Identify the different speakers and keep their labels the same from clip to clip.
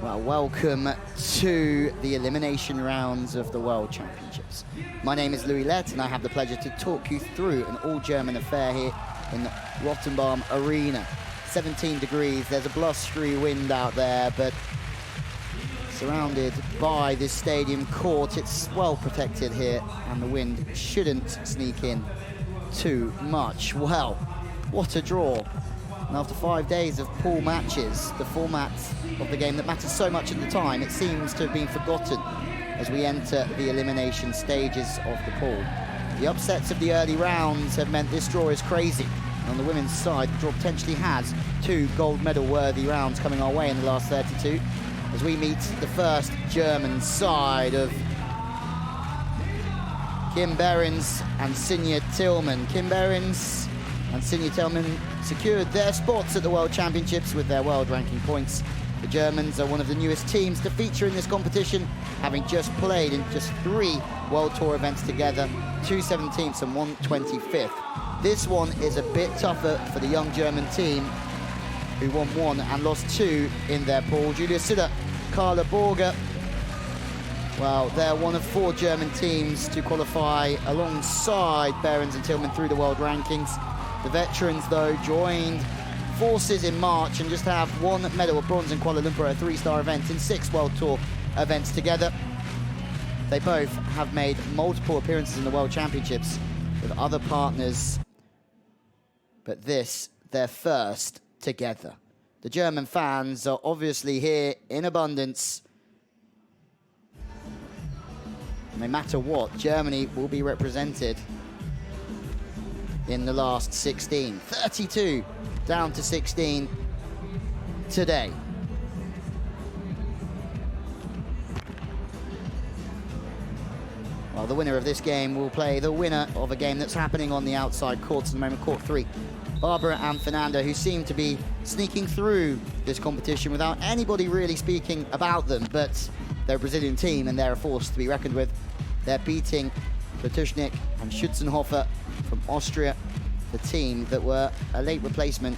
Speaker 1: Well, welcome to the elimination rounds of the World Championships. My name is Louis Lett, and I have the pleasure to talk you through an all-German affair here in Rottenbaum Arena. 17 degrees, there's a blustery wind out there, but surrounded by this stadium court, it's well protected here, and the wind shouldn't sneak in too much. Well, what a draw. And after 5 days of pool matches, the format of the game that matters so much at the time, it seems to have been forgotten as we enter the elimination stages of the pool. The upsets of the early rounds have meant this draw is crazy. And on the women's side, the draw potentially has 2 gold medal worthy rounds coming our way in the last 32, as we meet the first German side of Kim Behrens and Sude Tillmann. Kim Behrens and Sude Tillmann secured their spots at the World Championships with their world ranking points. The Germans are one of the newest teams to feature in this competition, having just played in just 3 World Tour events together, 2 17ths and 1 25th. This one is a bit tougher for the young German team, who won 1 and lost 2 in their pool. Julia Sude, Carla Borger. Well, they're one of 4 German teams to qualify alongside Behrens and Tillmann through the world rankings. The veterans, though, joined forces in March and just have 1 medal of bronze in Kuala Lumpur, a 3-star event, in 6 World Tour events together. They both have made multiple appearances in the World Championships with other partners, but this, their first together. The German fans are obviously here in abundance. No matter what, Germany will be represented in the last 16. 32 down to 16 today. Well, the winner of this game will play the winner of a game that's happening on the outside courts at the moment, court 3. Barbara and Fernanda, who seem to be sneaking through this competition without anybody really speaking about them, but they're a Brazilian team and they're a force to be reckoned with. They're beating Platushnik and Schützenhofer from Austria, the team that were a late replacement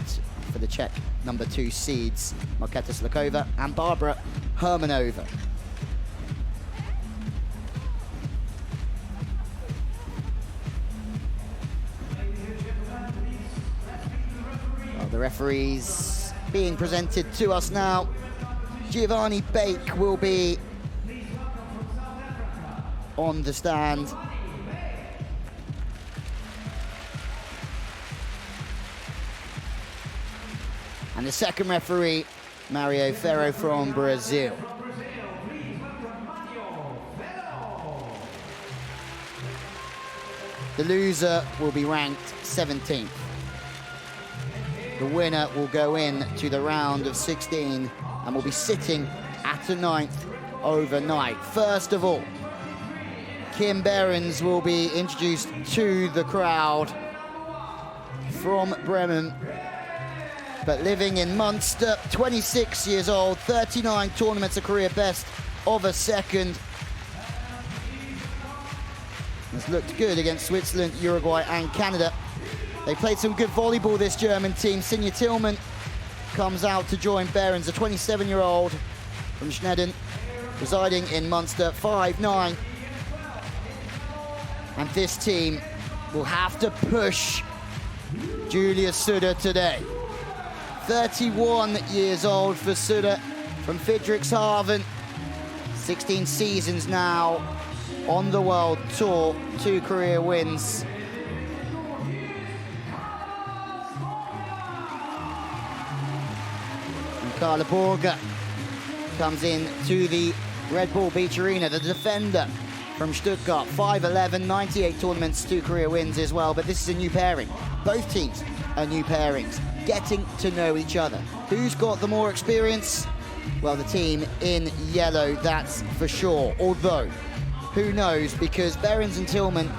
Speaker 1: for the Czech number 2 seeds, Marketa Slakova and Barbara Hermanova. Well, the referees being presented to us now. Giovanni Bake will be on the stand. And the second referee, Mario Ferro from Brazil. The loser will be ranked 17th. The winner will go in to the round of 16 and will be sitting at a 9th overnight. First of all, Kim Behrens will be introduced to the crowd from Bremen, but living in Munster, 26 years old, 39 tournaments, a career best of a second. Has looked good against Switzerland, Uruguay and Canada. They played some good volleyball, this German team. Sude Tillmann comes out to join Behrens, a 27-year-old from Schneden, residing in Munster, 5'9". And this team will have to push Julia Sude today. 31 years old for Sude from Friedrichshafen. 16 seasons now on the World Tour, 2 career wins. And Carla Borger comes in to the Red Bull Beach Arena, the defender from Stuttgart, 5'11", 98 tournaments, 2 career wins as well, but this is a new pairing. Both teams are new pairings, getting to know each other. Who's got the more experience? Well, the team in yellow, that's for sure. Although, who knows, because Behrens and Tillmann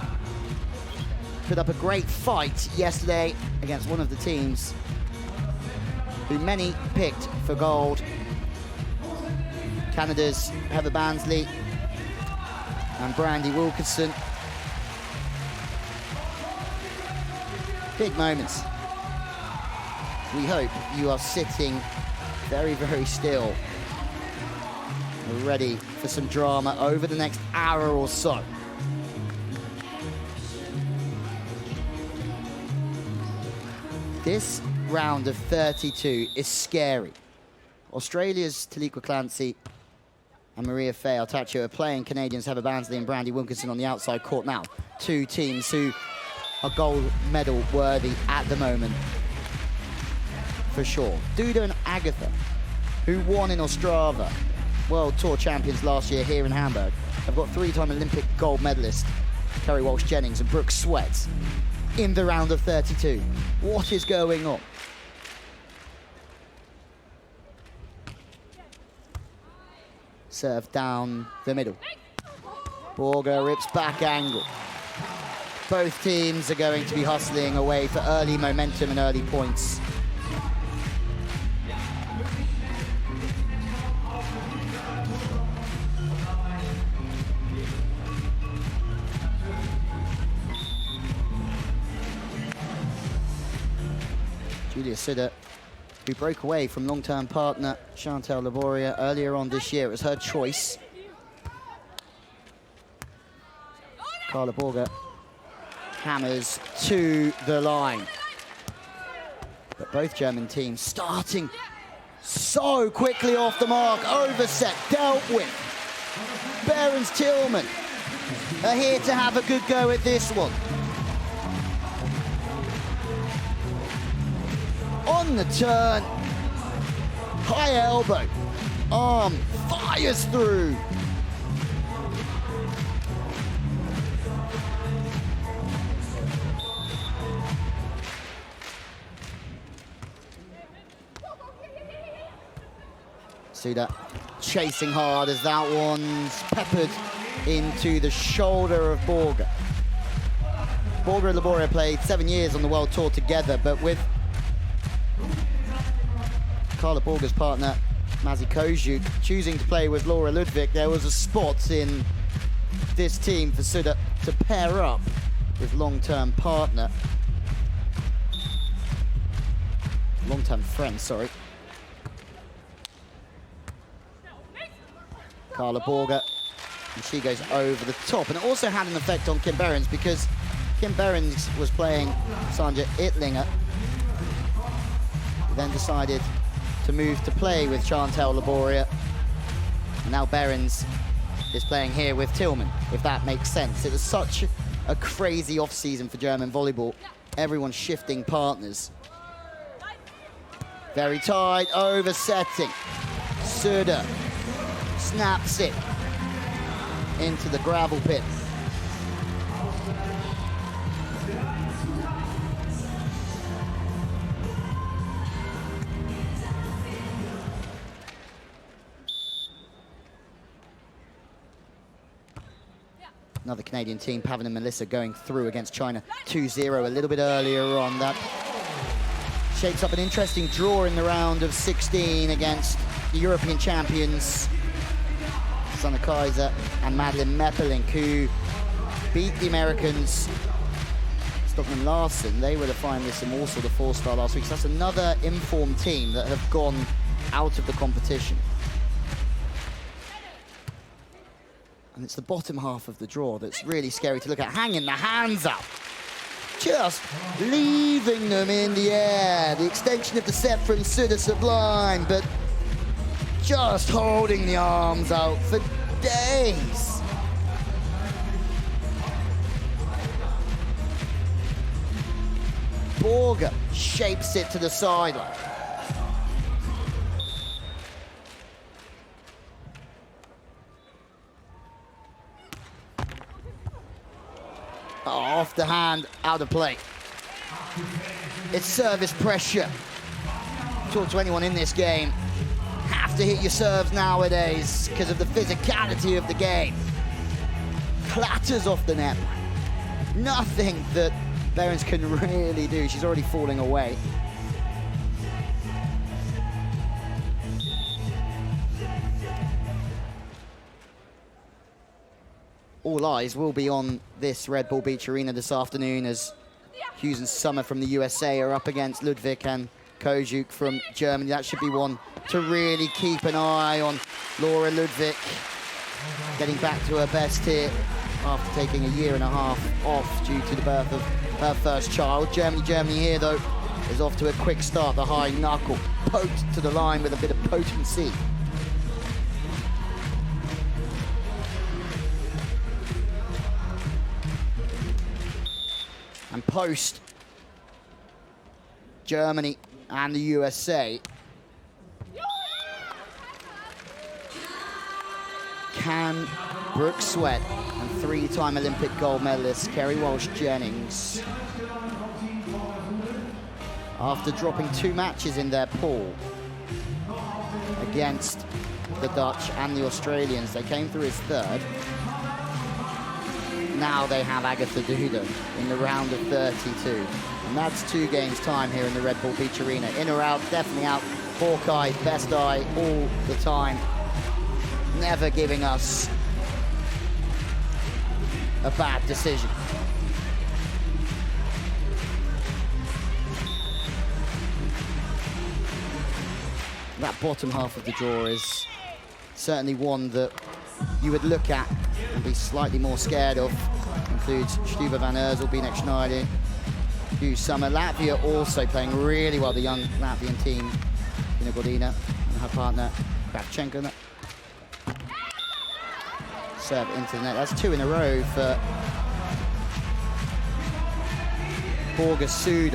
Speaker 1: put up a great fight yesterday against one of the teams who many picked for gold. Canada's Heather Bansley and Brandy Wilkinson. Big moments. We hope you are sitting very, very still We're ready for some drama over the next hour or so. This round of 32 is scary. Australia's Taliqua Clancy and Maria Faye Altaccio are playing Canadians Heather Bansley and Brandy Wilkinson on the outside court now. Two teams who are gold medal worthy at the moment, for sure. Duda and Agatha, who won in Ostrava, World Tour champions last year here in Hamburg, have got three-time Olympic gold medalist Kerry Walsh-Jennings and Brooke Sweat in the round of 32. What is going on? Serve down the middle. Borger rips back angle. Both teams are going to be hustling away for early momentum and early points. Julia Sude, who broke away from long-term partner Chantal Laboria earlier on this year. It was her choice. Carla Borger hammers to the line. But both German teams starting so quickly off the mark. Overset, dealt with. Behrens, Tillmann are here to have a good go at this one. On the turn, high elbow, arm fires through. Sude chasing hard as that one's peppered into the shoulder of Borger. Borger and Laboria played 7 years on the World Tour together, but with Carla Borger's partner, Mazi Kojuk, choosing to play with Laura Ludwig, there was a spot in this team for Sude to pair up with long-term partner. Long-term friend, sorry. Carla Borger, and she goes over the top. And it also had an effect on Kim Behrens, because Kim Behrens was playing Sandra Ittlinger, then decided to move to play with Chantal Laboria. And now Behrens is playing here with Tillmann, if that makes sense. It was such a crazy off-season for German volleyball. Everyone's shifting partners. Very tight, oversetting. Sude snaps it into the gravel pit. Another Canadian team, Pavan and Melissa, going through against China 2-0 a little bit earlier on. That shapes up an interesting draw in the round of 16 against the European champions, Sanna Kaiser and Madeline Meppelink, who beat the Americans, Stockman Larson. They were the finalists in Warsaw, the 4-star last week. So that's another informed team that have gone out of the competition. And it's the bottom half of the draw that's really scary to look at. Hanging the hands up, just leaving them in the air. The extension of the set from Sude sublime, but just holding the arms out for days. Borger shapes it to the sideline. Off the hand, out of play. It's service pressure. Talk to anyone in this game. Have to hit your serves nowadays because of the physicality of the game. Clatters off the net. Nothing that Behrens can really do. She's already falling away. All eyes will be on this Red Bull Beach Arena this afternoon as Hughes and Summer from the USA are up against Ludwig and Kojuk from Germany. That should be one to really keep an eye on Laura Ludwig getting back to her best here after taking a year and a half off due to the birth of her first child. Germany here, though, is off to a quick start. The high knuckle poked to the line with a bit of potency. And post Germany and the USA. Can Brooke Sweat and three-time Olympic gold medalist Kerry Walsh-Jennings, after dropping 2 matches in their pool against the Dutch and the Australians, they came through as third. Now they have Agatha Duda in the round of 32. And that's 2 games time here in the Red Bull Beach Arena. In or out, definitely out. Hawkeye, best eye all the time. Never giving us a bad decision. That bottom half of the draw is certainly one that you would look at and be slightly more scared of. Includes Stuba van Ursel, Binek Schneider, Hugh Summer. Latvia also playing really well, the young Latvian team. Ina Godina and her partner, Kravchenko. Serve into the net. That's 2 in a row for Borger Sude.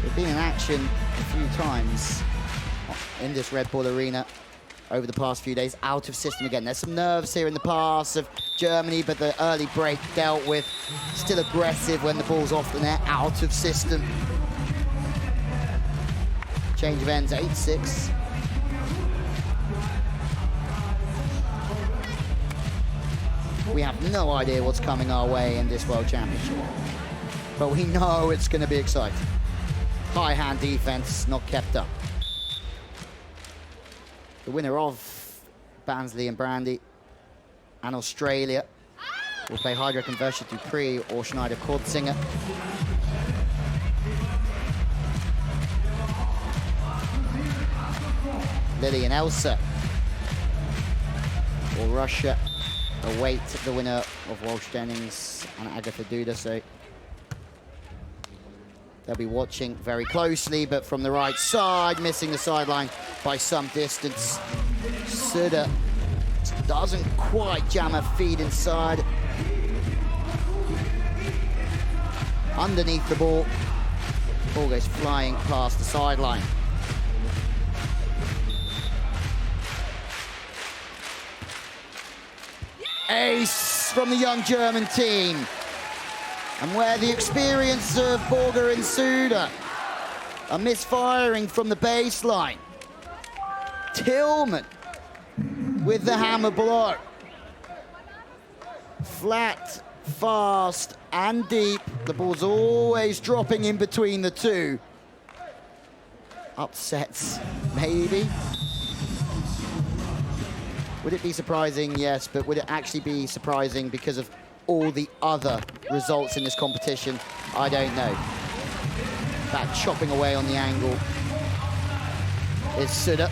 Speaker 1: They've been in action a few times in this Red Bull Arena over the past few days. Out of system again. There's some nerves here in the pass of Germany, but the early break dealt with. Still aggressive when the ball's off the net. Out of system. Change of ends, 8-6. We have no idea what's coming our way in this World Championship, but we know it's going to be exciting. High hand defense not kept up. The winner of Bansley and Brandy and Australia will play Hydra Conversion Dupree or Schneider Kordzinger. Lily and Elsa or Russia await the winner of Walsh-Jennings and Agatha Duda, so they'll be watching very closely, but from the right side, missing the sideline by some distance. Sude doesn't quite jam her feet inside. Underneath the ball, ball goes flying past the sideline. Ace from the young German team. And where the experience of Borger and Sude are misfiring from the baseline. Tillmann with the hammer blow. Flat, fast, and deep. The ball's always dropping in between the two. Upsets, maybe. Would it be surprising? Yes, but would it actually be surprising because of all the other results in this competition? I don't know. That chopping away on the angle is Sude. And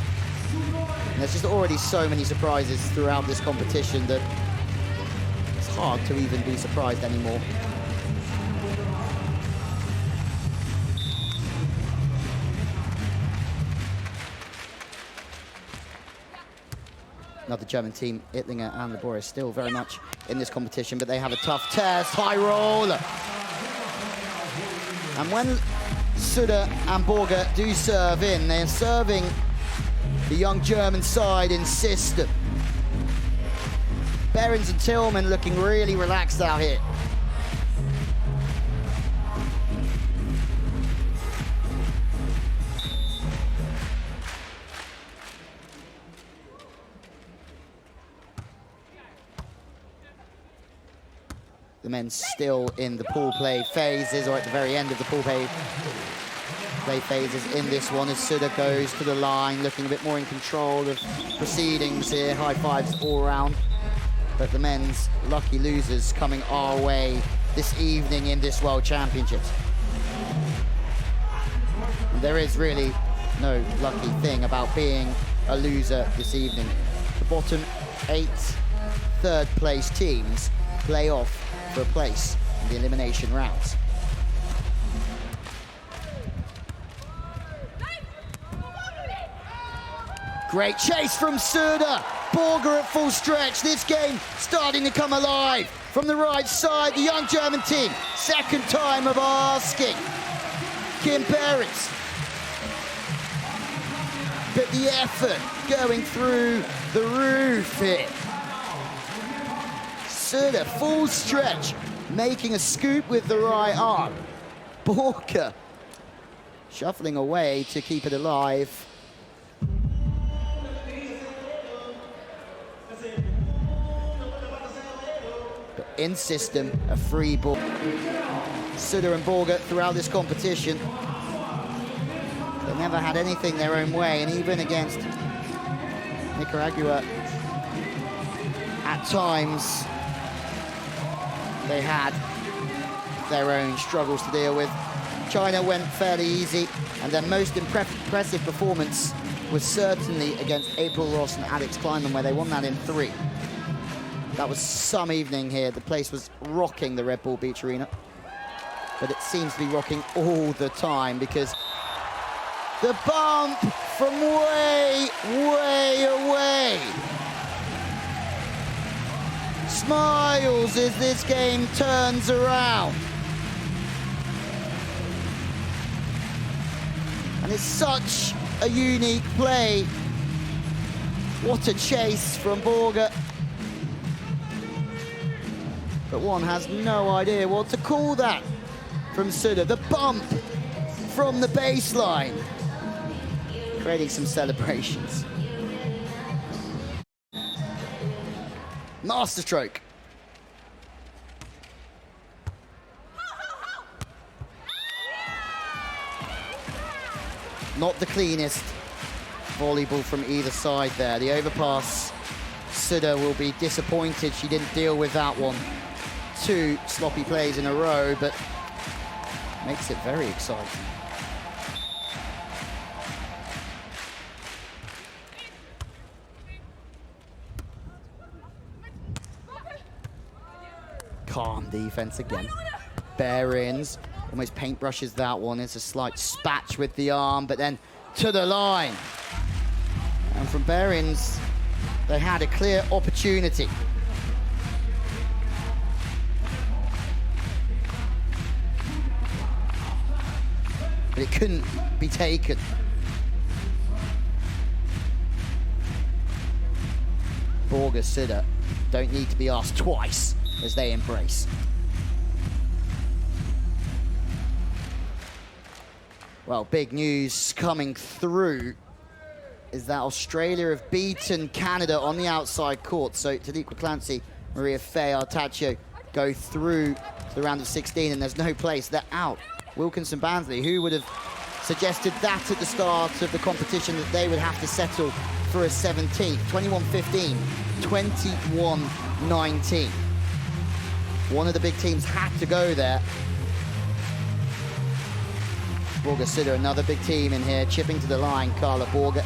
Speaker 1: there's just already so many surprises throughout this competition that it's hard to even be surprised anymore. Another German team, Ittlinger and Labora, still very much in this competition, but they have a tough test. High roll. And when Sude and Borger do serve in, they're serving the young German side in system. Behrens and Tillmann looking really relaxed out here. The men still in the pool play phases, or at the very end of the pool play phases in this one, as Sude goes to the line, looking a bit more in control of proceedings here. High fives all around. But the men's lucky losers coming our way this evening in this World Championships. There is really no lucky thing about being a loser this evening. The bottom 8 third-place teams play off for a place in the elimination rounds. Great chase from Sude. Borger at full stretch. This game starting to come alive. From the right side, the young German team. Second time of asking. Kim Behrens. But the effort going through the roof here. Sude, full stretch, making a scoop with the right arm. Borger shuffling away to keep it alive. But in system, a free ball. Sude and Borger throughout this competition, they never had anything their own way, and even against Nicaragua, at times, they had their own struggles to deal with. China went fairly easy, and their most impressive performance was certainly against April Ross and Alex Kleinman, where they won that in 3. That was some evening here. The place was rocking, the Red Bull Beach Arena. But it seems to be rocking all the time, because the bump from way, way away. Smiles as this game turns around. And it's such a unique play. What a chase from Borger. But one has no idea what to call that from Sude. The bump from the baseline, creating some celebrations. Masterstroke. Not the cleanest volleyball from either side there. The overpass, Sude will be disappointed she didn't deal with that one. 2 sloppy plays in a row, but makes it very exciting. Calm defense again. Behrens almost paintbrushes that one. It's a slight spatch with the arm, but then to the line. And from Behrens, they had a clear opportunity. But it couldn't be taken. Borger, Sude don't need to be asked twice as they embrace. Well, big news coming through is that Australia have beaten Canada on the outside court. So Tadiqua Clancy, Maria Fay, Artaccio go through to the round of 16, and there's no place. They're out. Wilkinson Bansley, who would have suggested that at the start of the competition, that they would have to settle for a 17th. 21-15, 21-19. One of the big teams had to go there. Borger, Sude, another big team in here, chipping to the line. Carla Borger.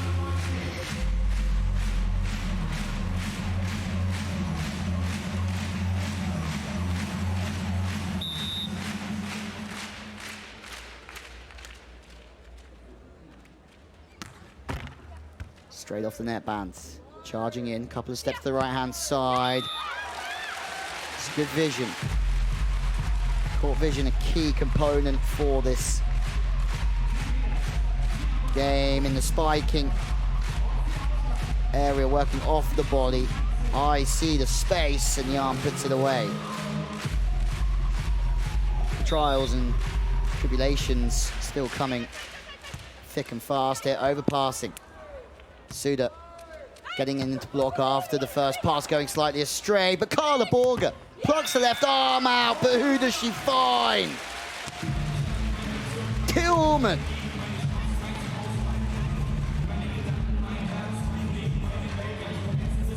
Speaker 1: Straight off the net bands. Charging in, couple of steps to the right-hand side. It's good vision. Court vision, a key component for this game in the spiking area, working off the body. I see the space, and the arm puts it away. The trials and tribulations still coming thick and fast here. Overpassing. Sude getting into block after the first pass, going slightly astray, but Carla Borger plucks the left arm out, but who does she find? Tillmann.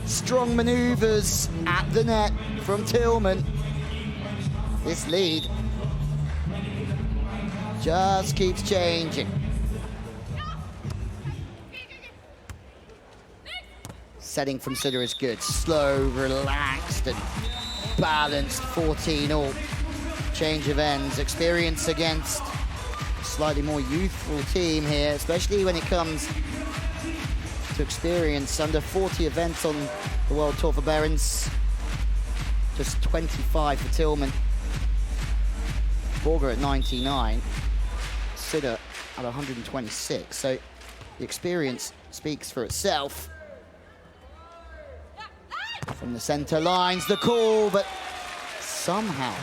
Speaker 1: Strong maneuvers at the net from Tillmann. This lead just keeps changing. setting from Sude is good. Slow, relaxed, and balanced 14-all. Change of ends. Experience against a slightly more youthful team here, especially when it comes to experience. Under 40 events on the World Tour for Behrens. Just 25 for Tillmann. Borger at 99. Sude at 126. So the experience speaks for itself. From the center lines, the call, but somehow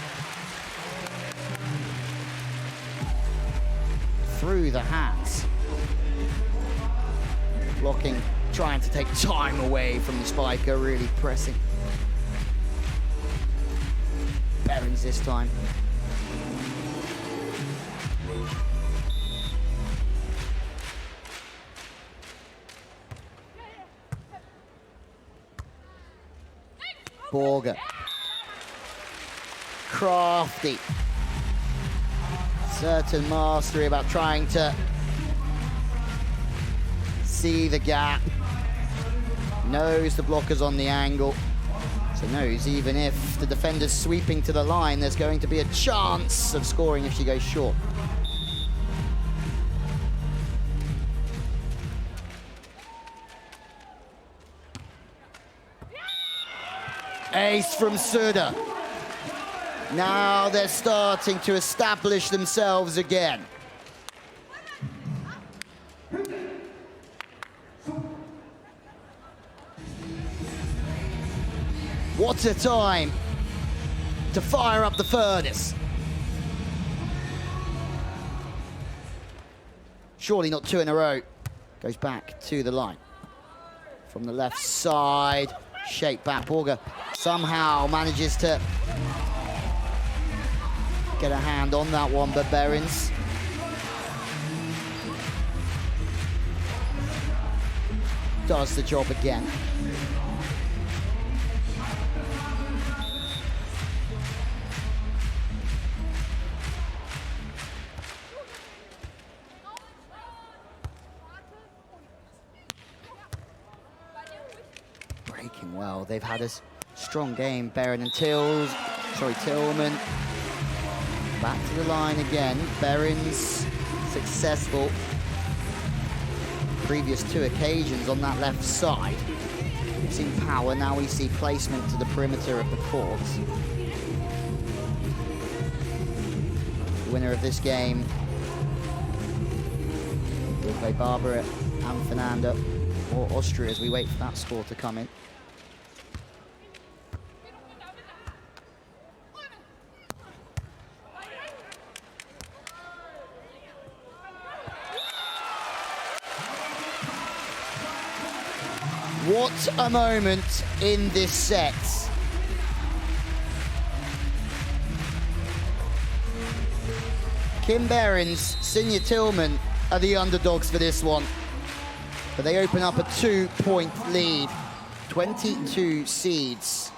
Speaker 1: through the hands. Blocking, trying to take time away from the spiker, really pressing. Behrens this time. Borger. Crafty. Certain mastery about trying to see the gap. Knows the blocker's on the angle. So knows even if the defender's sweeping to the line, there's going to be a chance of scoring if she goes short. Ace from Sude. Now they're starting to establish themselves again. What a time to fire up the furnace. Surely not two in a row. Goes back to the line. From the left side, shake back. Borger somehow manages to get a hand on that one, but Behrens does the job again. Breaking well. They've had a strong game, Behrens and Tillmann. Back to the line again. Behrens successful. Previous two occasions on that left side. We've seen power, now we see placement to the perimeter of the court. The winner of this game will play Barbara and Fernanda or Austria as we wait for that score to come in. What a moment in this set. Kim Behrens, Sinja Tillmann are the underdogs for this one. But they open up a 2-point lead. 22 seeds.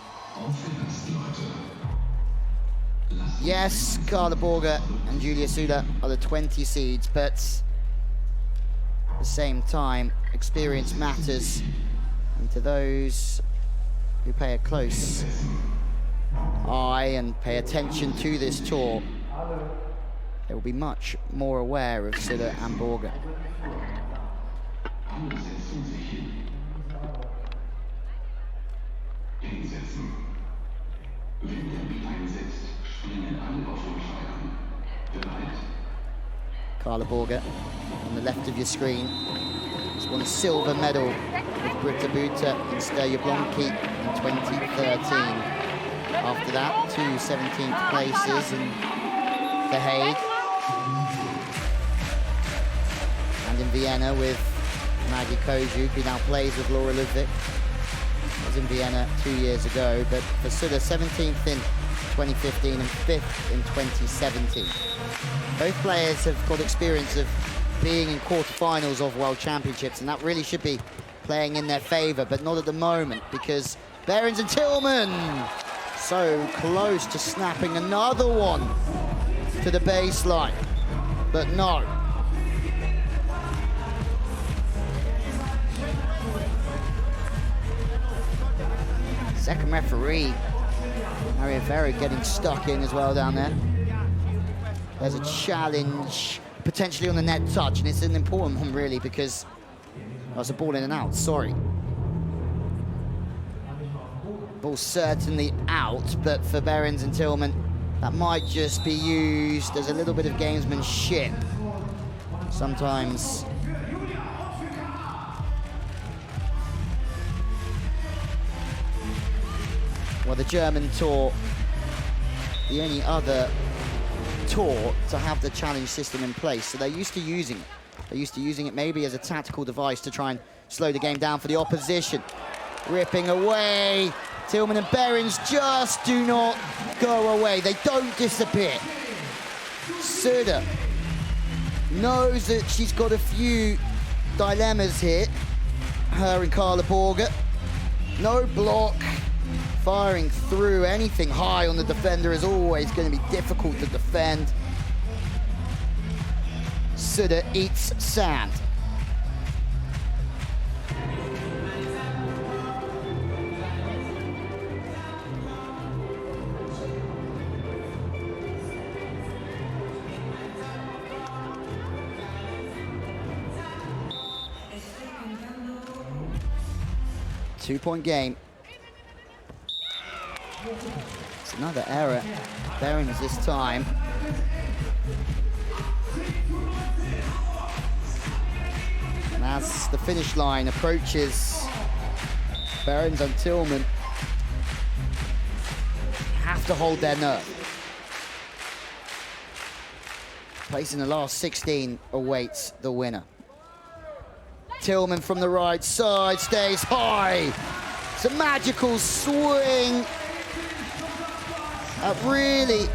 Speaker 1: Yes, Carla Borger and Julia Sude are the 20 seeds, but at the same time, experience matters. And to those who pay a close eye and pay attention to this tour, they will be much more aware of Sude and Borger. Carla Borger on the left of your screen. She's won a silver medal with Britta Buta and Sterja Blomqvist in 2013. After that, 2 17th places in The Hague and in Vienna with Maggie Kojuk, who now plays with Laura Ludwig. Was in Vienna 2 years ago, but for Sude, 17th in 2015 and 5th in 2017. Both players have got experience of being in quarterfinals of World Championships, and that really should be playing in their favor, but not at the moment, because Behrens and Tillmann so close to snapping another one to the baseline, but no. Second referee, Maria Ferro, getting stuck in as well down there. There's a challenge, potentially on the net touch, and it's an important one really because it's a ball in and out, sorry. Ball certainly out, but for Behrens and Tillmann, that might just be used as a little bit of gamesmanship. Sometimes. Well, the German tour, the only other tour to have the challenge system in place, so they're used to using it. They're used to using it maybe as a tactical device to try and slow the game down for the opposition. Ripping away. Tillmann and Behrens just do not go away. They don't disappear. Sude knows that she's got a few dilemmas here. Her and Carla Borger. No block. Firing through anything high on the defender is always going to be difficult to defend. Sude eats sand. Two-point game. It's another error. Behrens this time. And as the finish line approaches, Behrens and Tillmann have to hold their nerve. Place in the last 16 awaits the winner. Tillmann from the right side stays high. It's a magical swing at really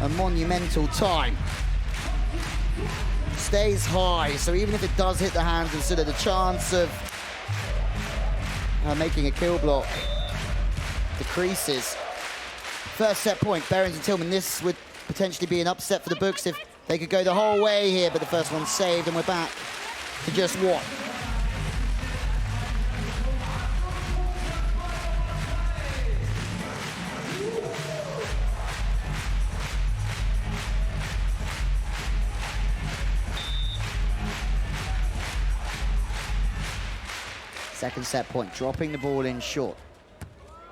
Speaker 1: a monumental time. Stays high, so even if it does hit the hands of Sude, the chance of making a kill block decreases. First set point, Behrens and Tillmann. This would potentially be an upset for the books if they could go the whole way here, but the first one's saved, and we're back to just one. Second set point, dropping the ball in short.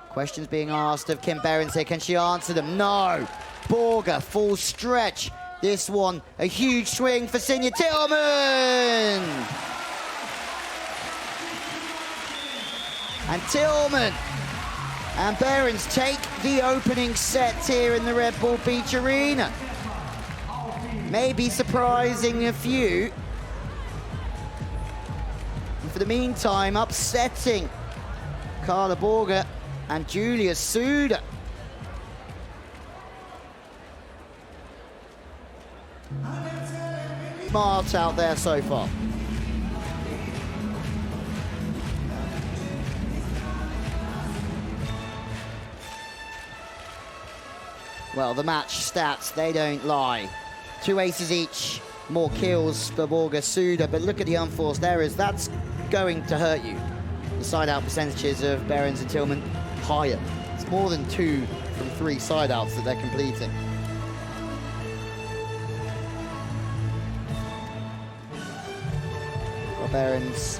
Speaker 1: Questions being asked of Kim Behrens here. Can she answer them? No. Borger, full stretch. This one, a huge swing for Sinja Tillmann. And Tillmann and Behrens take the opening set here in the Red Bull Beach Arena. Maybe surprising a few. And for the meantime, upsetting Carla Borger and Julia Sude. Smart out there so far. Well, the match stats, they don't lie. 2 aces each, more kills for Borger Sude, but look at the unforced errors. That's going to hurt you. The side-out percentages of Behrens and Tillmann higher. It's more than 2 from 3 side-outs that they're completing. Behrens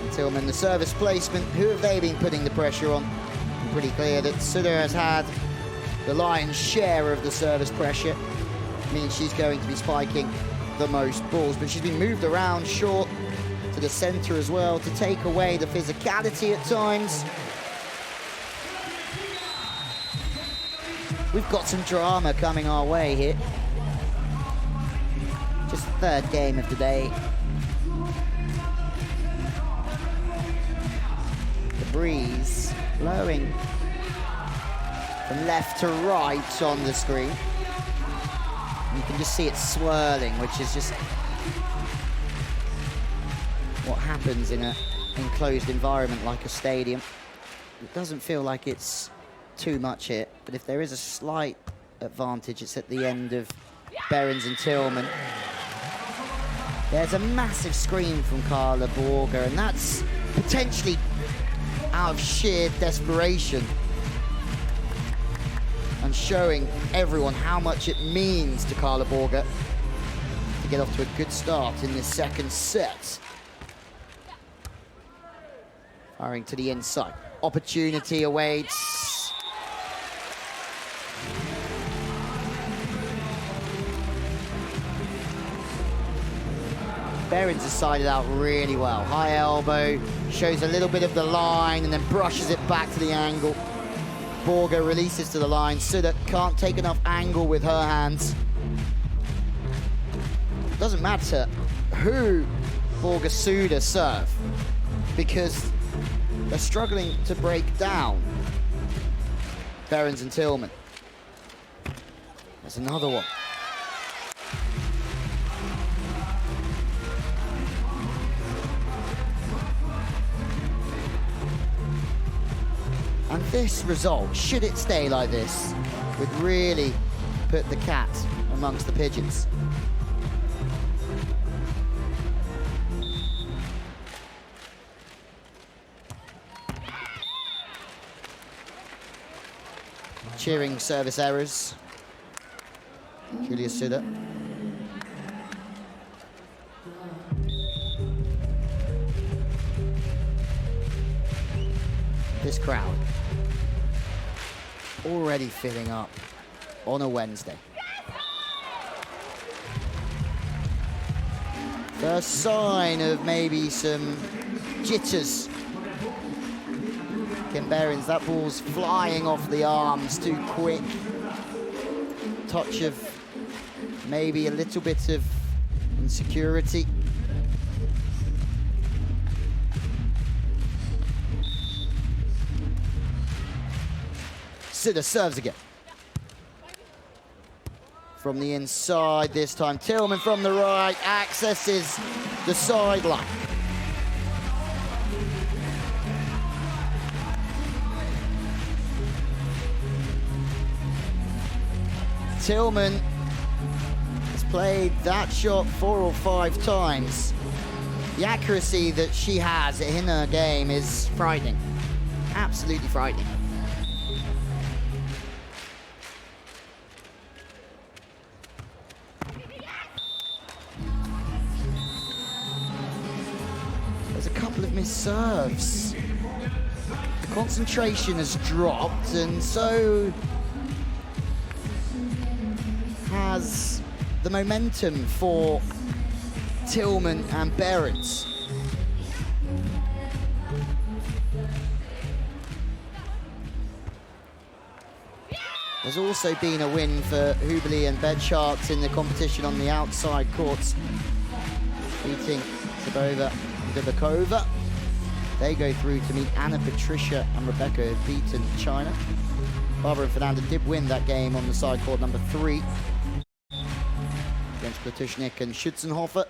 Speaker 1: and Tillmann, the service placement, who have they been putting the pressure on? I'm pretty clear that Sude has had the lion's share of the service pressure. Means she's going to be spiking the most balls, but she's been moved around short to the center as well to take away the physicality at times. We've got some drama coming our way here. Just the third game of the day. Breeze blowing from left to right on the screen. You can just see it swirling, which is just what happens in an enclosed environment like a stadium. It doesn't feel like it's too much here, but if there is a slight advantage, it's at the end of Behrens and Tillmann. There's a massive screen from Carla Borger, and that's potentially out of sheer desperation and showing everyone how much it means to Carla Borger to get off to a good start in this second set. Firing to the inside. Opportunity awaits. Behrens has sided out really well. High elbow, shows a little bit of the line and then brushes it back to the angle. Borger releases to the line. Sude can't take enough angle with her hands. Doesn't matter who Borger Sude serve because they're struggling to break down Behrens and Tillmann. There's another one. And this result, should it stay like this, would really put the cat amongst the pigeons. Cheering service errors. Julia Sude. This crowd already filling up on a Wednesday. First sign of maybe some jitters. Kim Behrens, that ball's flying off the arms too quick. Touch of maybe a little bit of insecurity. Sude serves again. From the inside this time. Tillmann from the right accesses the sideline. Tillmann has played that shot 4 or 5 times. The accuracy that she has in her game is frightening. Absolutely frightening. There's a couple of missed serves. The concentration has dropped, and so has the momentum for Tillmann and Behrens. There's also been a win for Hubeli and Bedchart in the competition on the outside courts, beating Sabova and Dubakova. They go through to meet Anna, Patricia and Rebecca, who have beaten China. Barbara and Fernanda did win that game on the side court number 3 against Platushnik and Schützenhofer.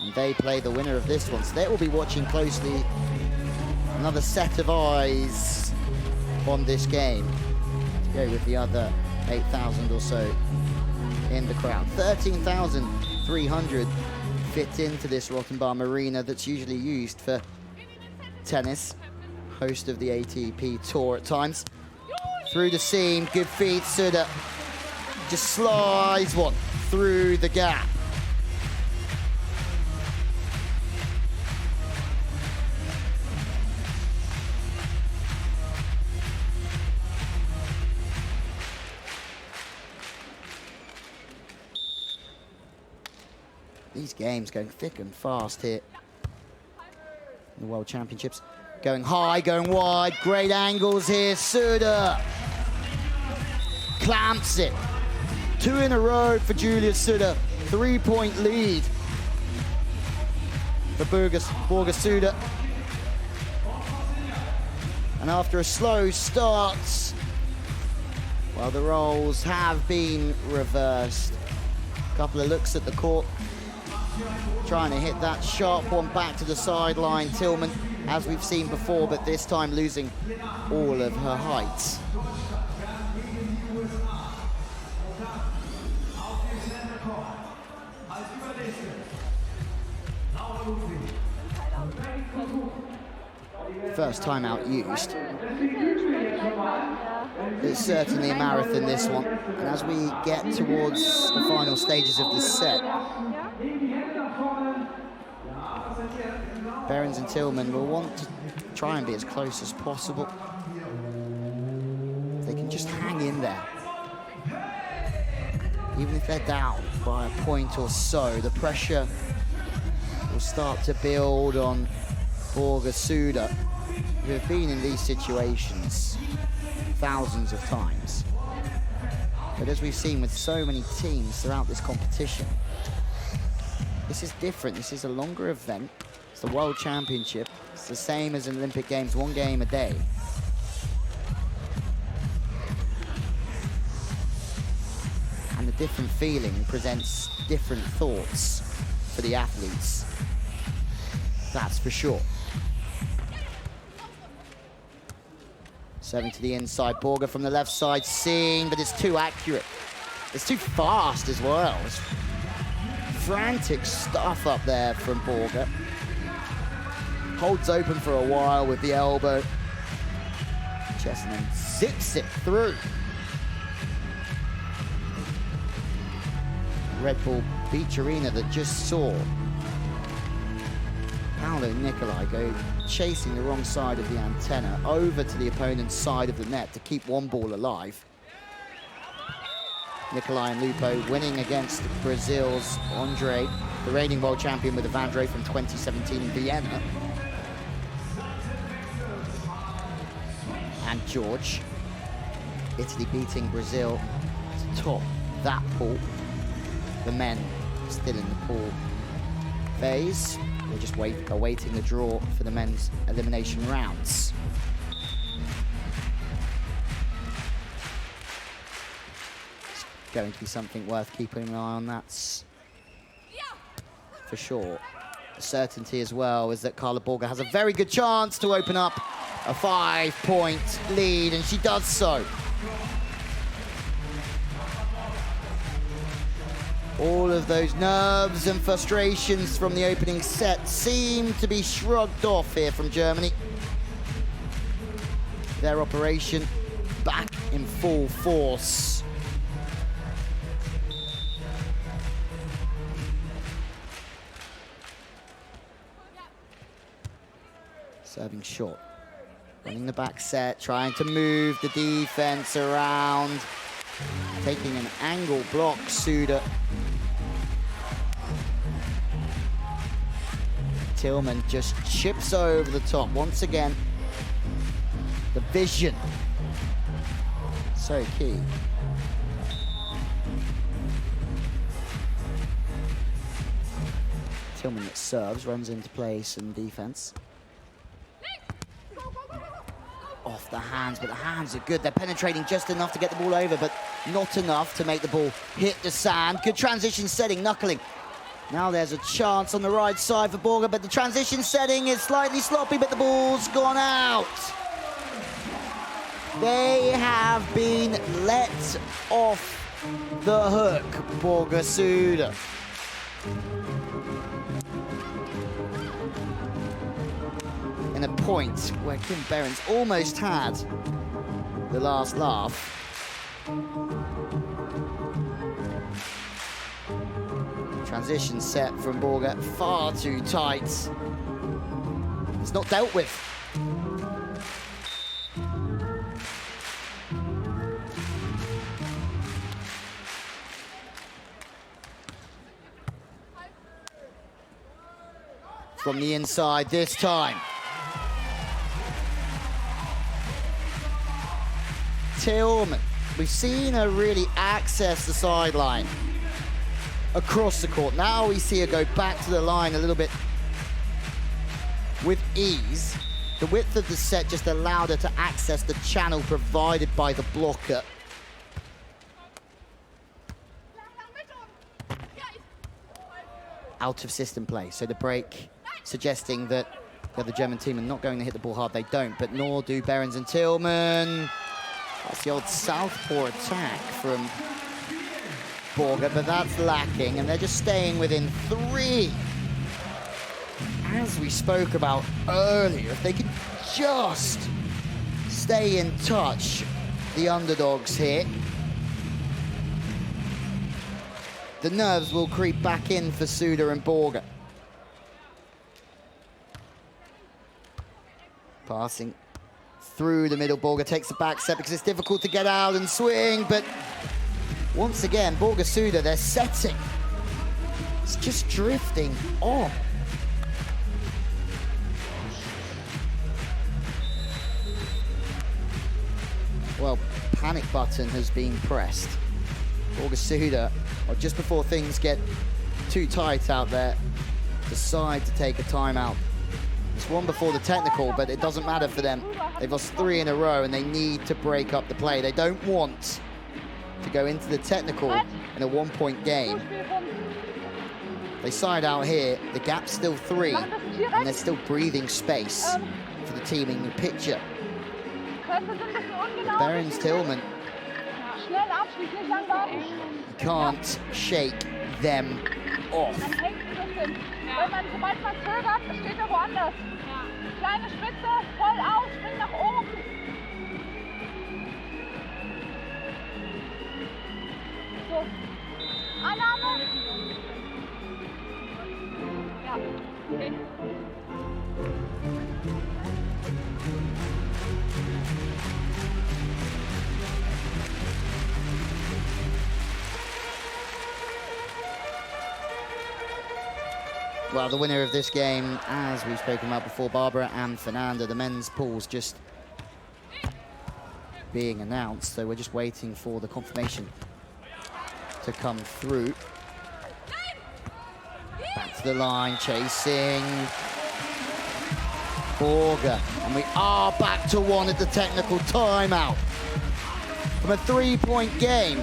Speaker 1: And they play the winner of this one. So they will be watching closely. Another set of eyes on this game to go with the other 8,000 or so in the crowd. 13,300 fit into this Rottenbaum Arena that's usually used for tennis. Host of the ATP Tour at times. Through the seam, good feet, Sude just slides one through the gap. These games going thick and fast here in the World Championships. Going high, going wide, great angles here. Sude clamps it. 2 in a row for Julia Sude. 3-point lead for Borger Sude. And after a slow start, well, the roles have been reversed. A couple of looks at the court. Trying to hit that sharp one back to the sideline. Tillmann, as we've seen before, but this time losing all of her height. First timeout used. It's certainly a marathon, this one. And as we get towards the final stages of the set, Behrens and Tillmann will want to try and be as close as possible. They can just hang in there. Even if they're down by a point or so, the pressure will start to build on Borger, Sude, who have been in these situations thousands of times. But as we've seen with so many teams throughout this competition, this is different. This is a longer event. It's the World Championship. It's the same as an Olympic Games, 1 game a day. And the different feeling presents different thoughts for the athletes. That's for sure. Serving to the inside, Borger from the left side, seen, but it's too accurate. It's too fast as well. It's frantic stuff up there from Borger. Holds open for a while with the elbow. Chesterton zips it through. Red Bull Beach Arena that just saw Paolo Nicolai go chasing the wrong side of the antenna over to the opponent's side of the net to keep one ball alive. Nicolai and Lupo winning against Brazil's Andre, the reigning world champion with Evandro from 2017 in Vienna. And George, Italy beating Brazil to top that pool. The men still in the pool phase. We're just awaiting the draw for the men's elimination rounds. It's going to be something worth keeping an eye on, that's for sure. The certainty as well is that Carla Borger has a very good chance to open up a 5-point lead, and she does so. All of those nerves and frustrations from the opening set seem to be shrugged off here from Germany. Their operation back in full force. Serving short. Running the back set, trying to move the defense around. Taking an angle block, Sude. Tillmann just chips over the top once again. The vision, so key. Tillmann that serves, runs into place and defense. Off the hands, but the hands are good. They're penetrating just enough to get the ball over, but not enough to make the ball hit the sand. Good transition setting, knuckling. Now there's a chance on the right side for Borger, but the transition setting is slightly sloppy, but the ball's gone out. They have been let off the hook, Borger, Sude. In a point where Kim Behrens almost had the last laugh. Transition set from Borger, far too tight. It's not dealt with. From the inside this time. Tillmann, we've seen her really access the sideline across the court. Now we see her go back to the line a little bit with ease. The width of the set just allowed her to access the channel provided by the blocker. Out of system play, so the break suggesting that the other German team are not going to hit the ball hard. They don't, but nor do Behrens and Tillmann. That's the old southpaw attack from Borger, but that's lacking, and they're just staying within 3 as we spoke about earlier, if they can just stay in touch, the underdogs here, the nerves will creep back in for Sude and Borger. Passing through the middle, Borger takes the back set because it's difficult to get out and swing, but once again, Borger Sude, they're setting. It's just drifting on. Well, panic button has been pressed. Borger Sude, or just before things get too tight out there, decide to take a timeout. It's one before the technical, but it doesn't matter for them. They've lost 3 in a row and they need to break up the play. They don't want to go into the technical in a 1-point game. They side out here, the gap's still 3, and there's still breathing space for the team in the picture. Behrens Tillmann can't shake them off.
Speaker 2: Kleine Spitze, voll aus, spring nach oben. So, Annahme. Ja, okay.
Speaker 1: Well, the winner of this game, as we've spoken about before, Barbara and Fernanda, the men's pools just being announced, so we're just waiting for the confirmation to come through. Back to the line, chasing Borger, and we are back to 1 at the technical timeout. From a 3-point game,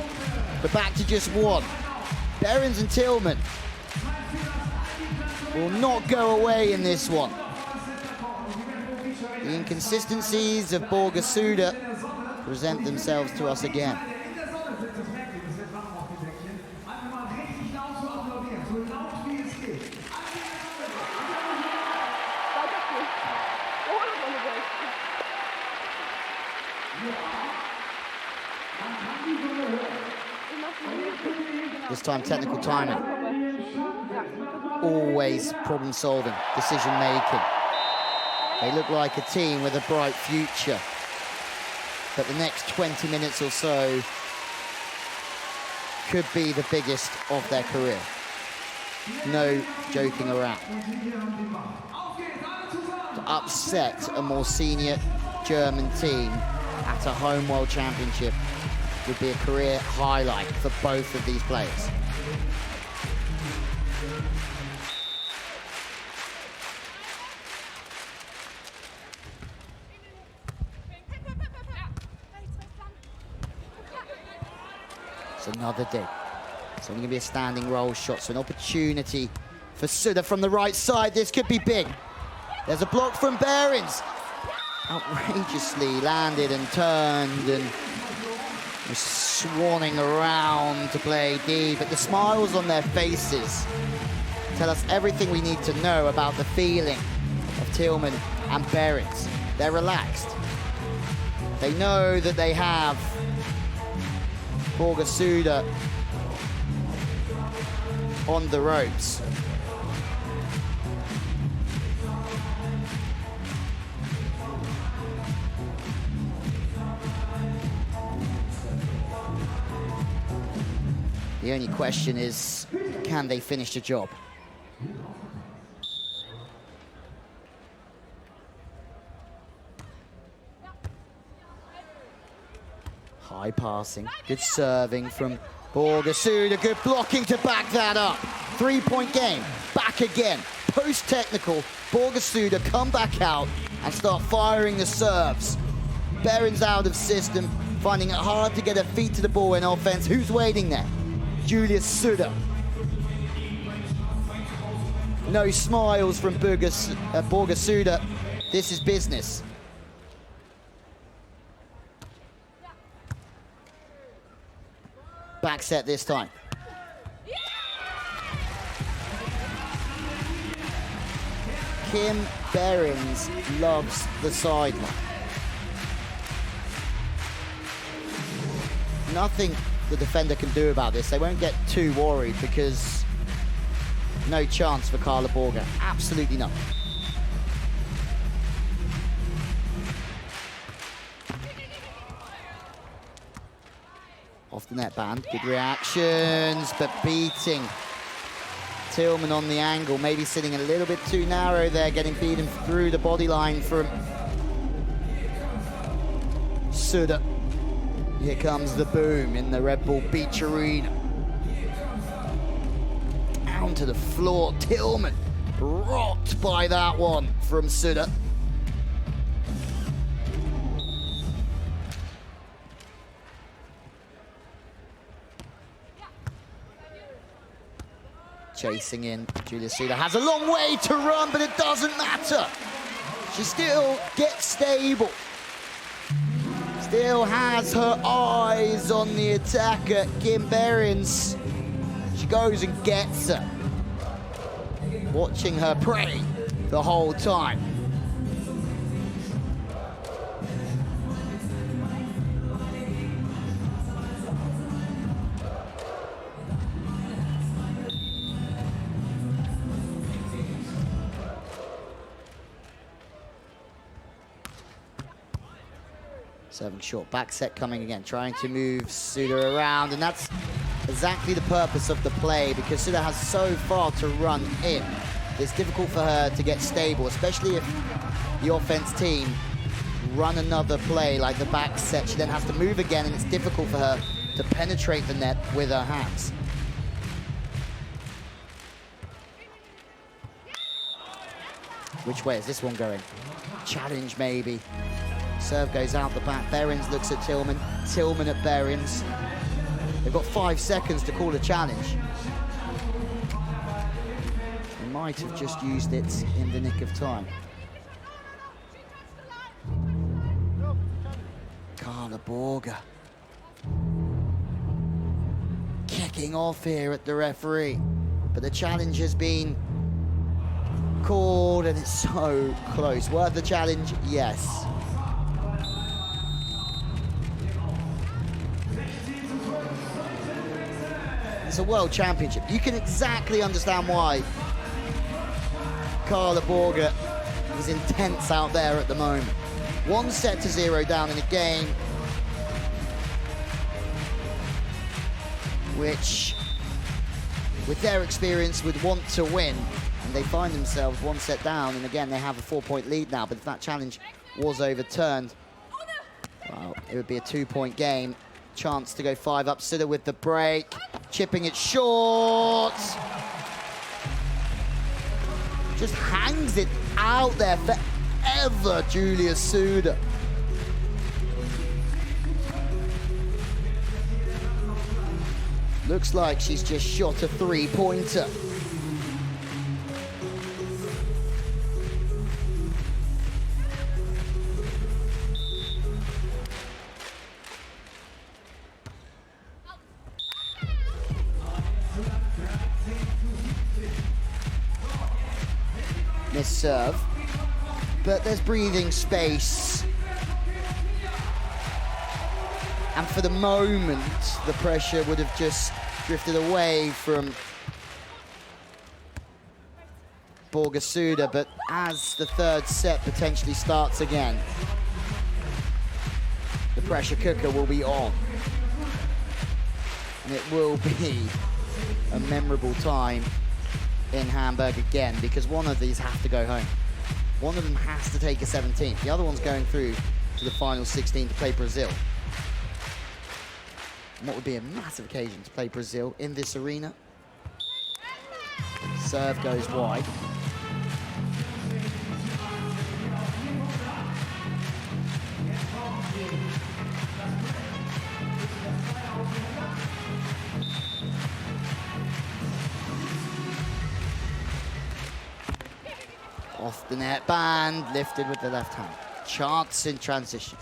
Speaker 1: we're back to just 1. Behrens and Tillmann will not go away in this one. The inconsistencies of Borger Sude present themselves to us again. This time, technical timing. Always problem-solving, decision-making. They look like a team with a bright future. But the next 20 minutes or so could be the biggest of their career. No joking around. To upset a more senior German team at a home World Championship would be a career highlight for both of these players. Another dig. It's only going to be a standing roll shot, so an opportunity for Sude from the right side. This could be big. There's a block from Behrens. Outrageously landed and turned and was swanning around to play D, but the smiles on their faces tell us everything we need to know about the feeling of Tillmann and Behrens. They're relaxed. They know that they have Borger Sude on the ropes. The only question is, can they finish the job? High passing, good serving from Borger Sude, good blocking to back that up. 3-point game, back again. Post-technical, Borger Sude come back out and start firing the serves. Behrens out of system, finding it hard to get her feet to the ball in offense. Who's waiting there? Julius Sude. No smiles from Borger Sude. This is business. Back set this time. Kim Behrens loves the sideline. Nothing the defender can do about this. They won't get too worried because no chance for Carla Borger. Absolutely none. Off the net band, good reactions, but beating Tillmann on the angle, maybe sitting a little bit too narrow there, getting beaten through the body line from Sude. Here comes the boom in the Red Bull Beach Arena. Down to the floor, Tillmann rocked by that one from Sude. Chasing in, Julia Sude has a long way to run, but it doesn't matter. She still gets stable. Still has her eyes on the attacker, Kim Behrens. She goes and gets her. Watching her prey the whole time. Serving short back set coming again, trying to move Sude around, and that's exactly the purpose of the play because Sude has so far to run in. It's difficult for her to get stable, especially if the offense team run another play like the back set. She then has to move again, and it's difficult for her to penetrate the net with her hands. Which way is this one going? Challenge maybe. Serve goes out the back. Behrens looks at Tillmann. Tillmann at Behrens. They've got 5 seconds to call a challenge. They might have just used it in the nick of time. Carla Borger kicking off here at the referee. But the challenge has been called and it's so close. Worth the challenge? Yes. It's a world championship. You can exactly understand why Carla Borger is intense out there at the moment. 1-0 down in a game which, with their experience, would want to win, and they find themselves 1 set down, and again they have a 4-point lead now. But if that challenge was overturned, well, it would be a 2-point game. Chance to go 5 up. Sude with the break, chipping it short. Just hangs it out there forever, Julia Sude. Looks like she's just shot a 3-pointer. Miss serve, but there's breathing space. And for the moment, the pressure would have just drifted away from Borger Sude, but as the 3rd set potentially starts again, the pressure cooker will be on. And it will be a memorable time in Hamburg again, because one of these have to go home. One of them has to take a 17th. The other one's going through to the final 16 to play Brazil. And what would be a massive occasion to play Brazil in this arena. Serve goes wide. Off the net band, lifted with the left hand. Chance in transition.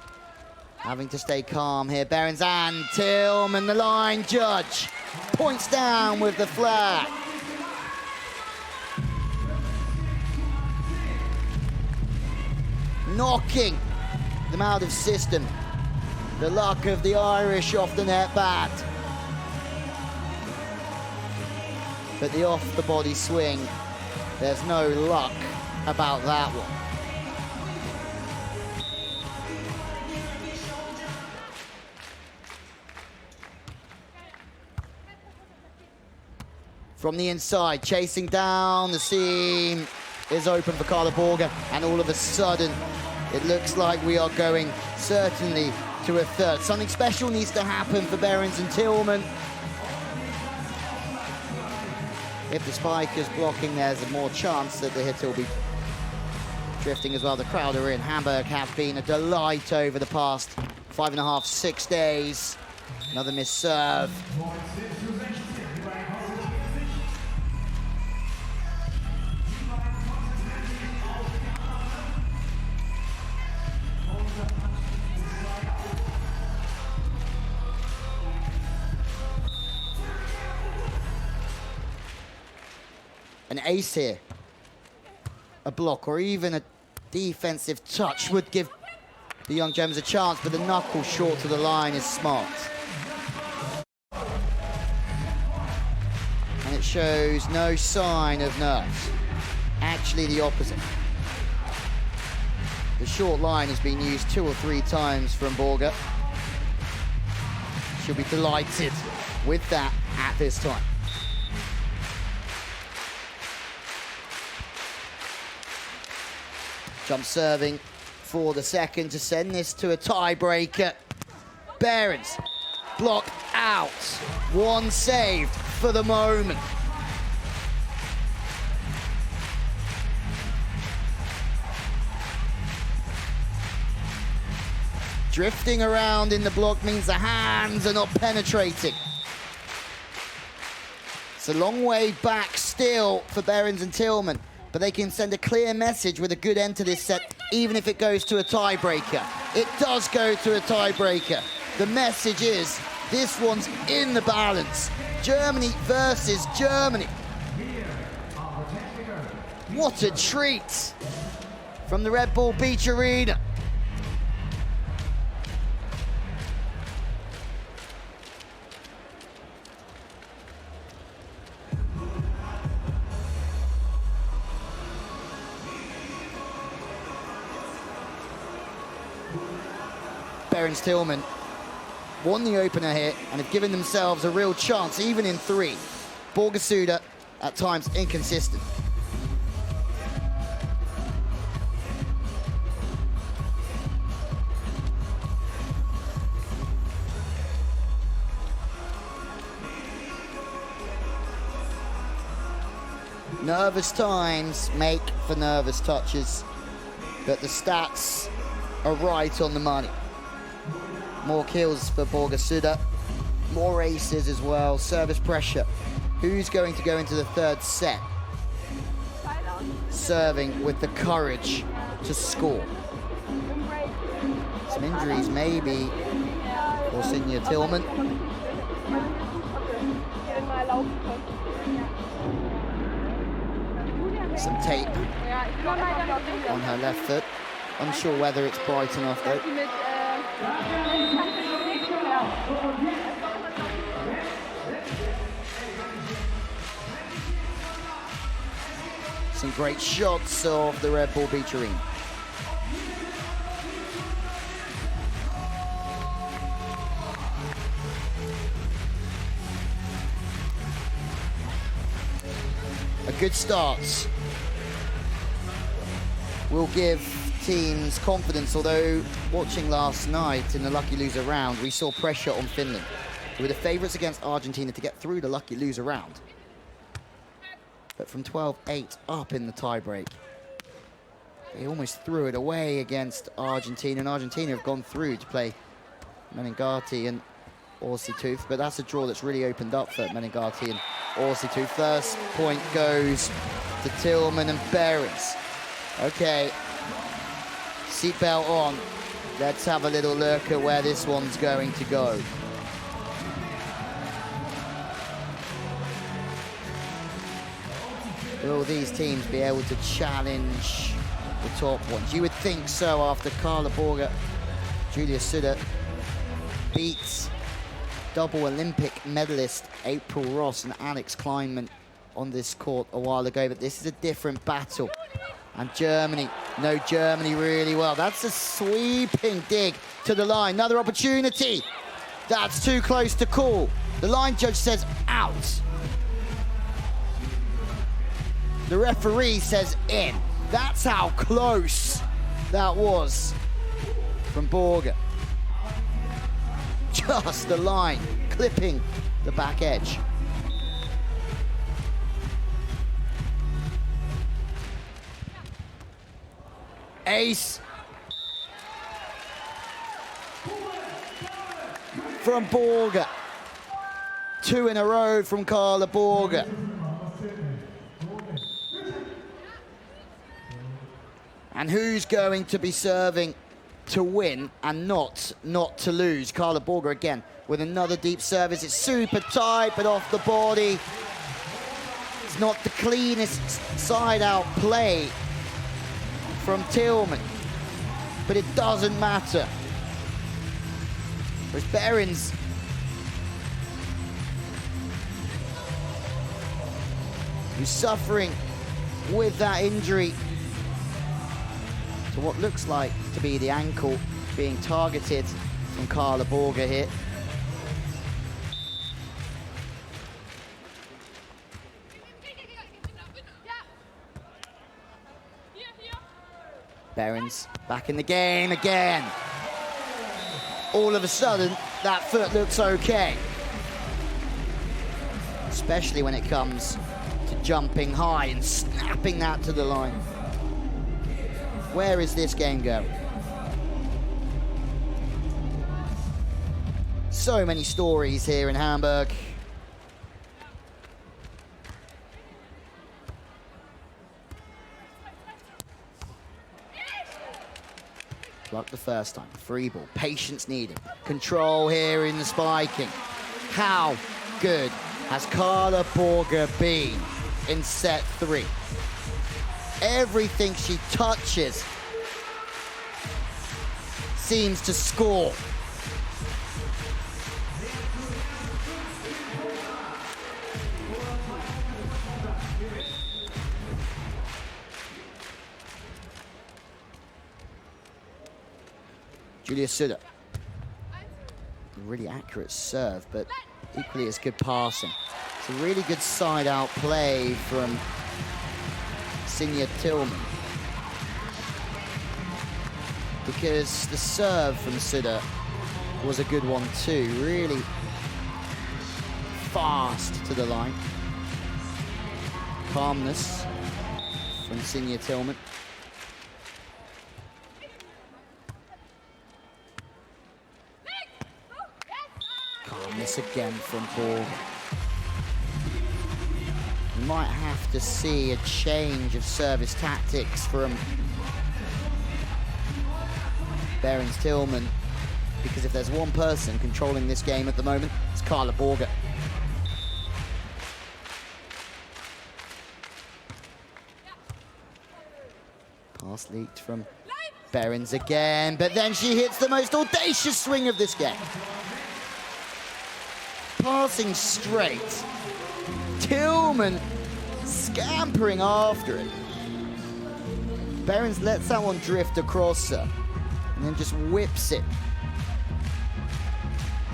Speaker 1: Having to stay calm here. Behrens and Tillmann, the line judge, points down with the flag. knocking them out of system. The luck of the Irish off the net bat. But the off-the-body swing, there's no luck about that one. From the inside, chasing down the seam is open for Carla Borger, and all of a sudden, it looks like we are going certainly to a third. Something special needs to happen for Behrens and Tillmann. If the spike is blocking, there's a more chance that the hitter will be drifting as well. The crowd are in. Hamburg have been a delight over the past 5.5, 6 days. Another missed serve. An ace here, a block, or even a defensive touch would give the young Germans a chance, but the knuckle short to the line is smart. And it shows no sign of nerves. Actually, the opposite. The short line has been used 2 or 3 times from Borger. She'll be delighted with that at this time. Jump serving for the second to send this to a tiebreaker. Behrens, block out. One saved for the moment. Drifting around in the block means the hands are not penetrating. It's a long way back still for Behrens and Tillmann, but they can send a clear message with a good end to this set, even if it goes to a tiebreaker. It does go to a tiebreaker. The message is, this one's in the balance. Germany versus Germany. What a treat from the Red Bull Beach Arena. Behrens Tillmann won the opener here and have given themselves a real chance, even in 3. Borger Sude, at times inconsistent. Nervous times make for nervous touches, but the stats are right on the money. More kills for Borger Sude, more aces as well, service pressure. Who's going to go into the third set? Serving with the courage to score. Some injuries maybe for senior Tillmann. Some tape on her left foot. Unsure whether it's bright enough though. Some great shots of the Red Bull Beach Arena. A good start will give teams confidence, although watching last night in the lucky loser round, we saw pressure on Finland, who were the favourites against Argentina to get through the lucky loser round. But from 12-8 up in the tiebreak, they almost threw it away against Argentina, and Argentina have gone through to play Meningati and Orsitooth, but that's a draw that's really opened up for Meningati and Orsitooth. First point goes to Tillmann and Behrens. Okay, seatbelt on. Let's have a little look at where this one's going to go. Will these teams be able to challenge the top ones. You would think so after Carla Borger. Julia Sude beats double Olympic medalist April Ross and Alex Kleinman on this court a while ago, but this is a different battle. And Germany know Germany really well. That's a sweeping dig to the line. Another opportunity. That's too close to call. The line judge says out. The referee says in. That's how close that was from Borger. Just the line, clipping the back edge. Ace from Borger. 2 in a row from Carla Borger. And who's going to be serving to win and not to lose? Carla Borger again with another deep service. It's super tight, but off the body. It's not the cleanest side-out play from Tillmann, but it doesn't matter. Whereas Behrens who's suffering with that injury to what looks like to be the ankle being targeted from Carla Borger here. Behrens back in the game again. All of a sudden, that foot looks okay. Especially when it comes to jumping high and snapping that to the line. Where is this game going? So many stories here in Hamburg. Blocked the first time, free ball, patience needed. Control here in the spiking. How good has Carla Borger been in set 3? Everything she touches seems to score. Julia Sude. Really accurate serve, but equally as good passing. It's a really good side-out play from Tillmann. Because the serve from Sude was a good one too. Really fast to the line. Calmness from Tillmann. Calmness again from Borger. We might have to see a change of service tactics from Behrens Tillmann, because if there's one person controlling this game at the moment, it's Carla Borger. Pass leaked from Behrens again, but then she hits the most audacious swing of this game. Passing straight. Tillmann scampering after it. Behrens lets that one drift across her and then just whips it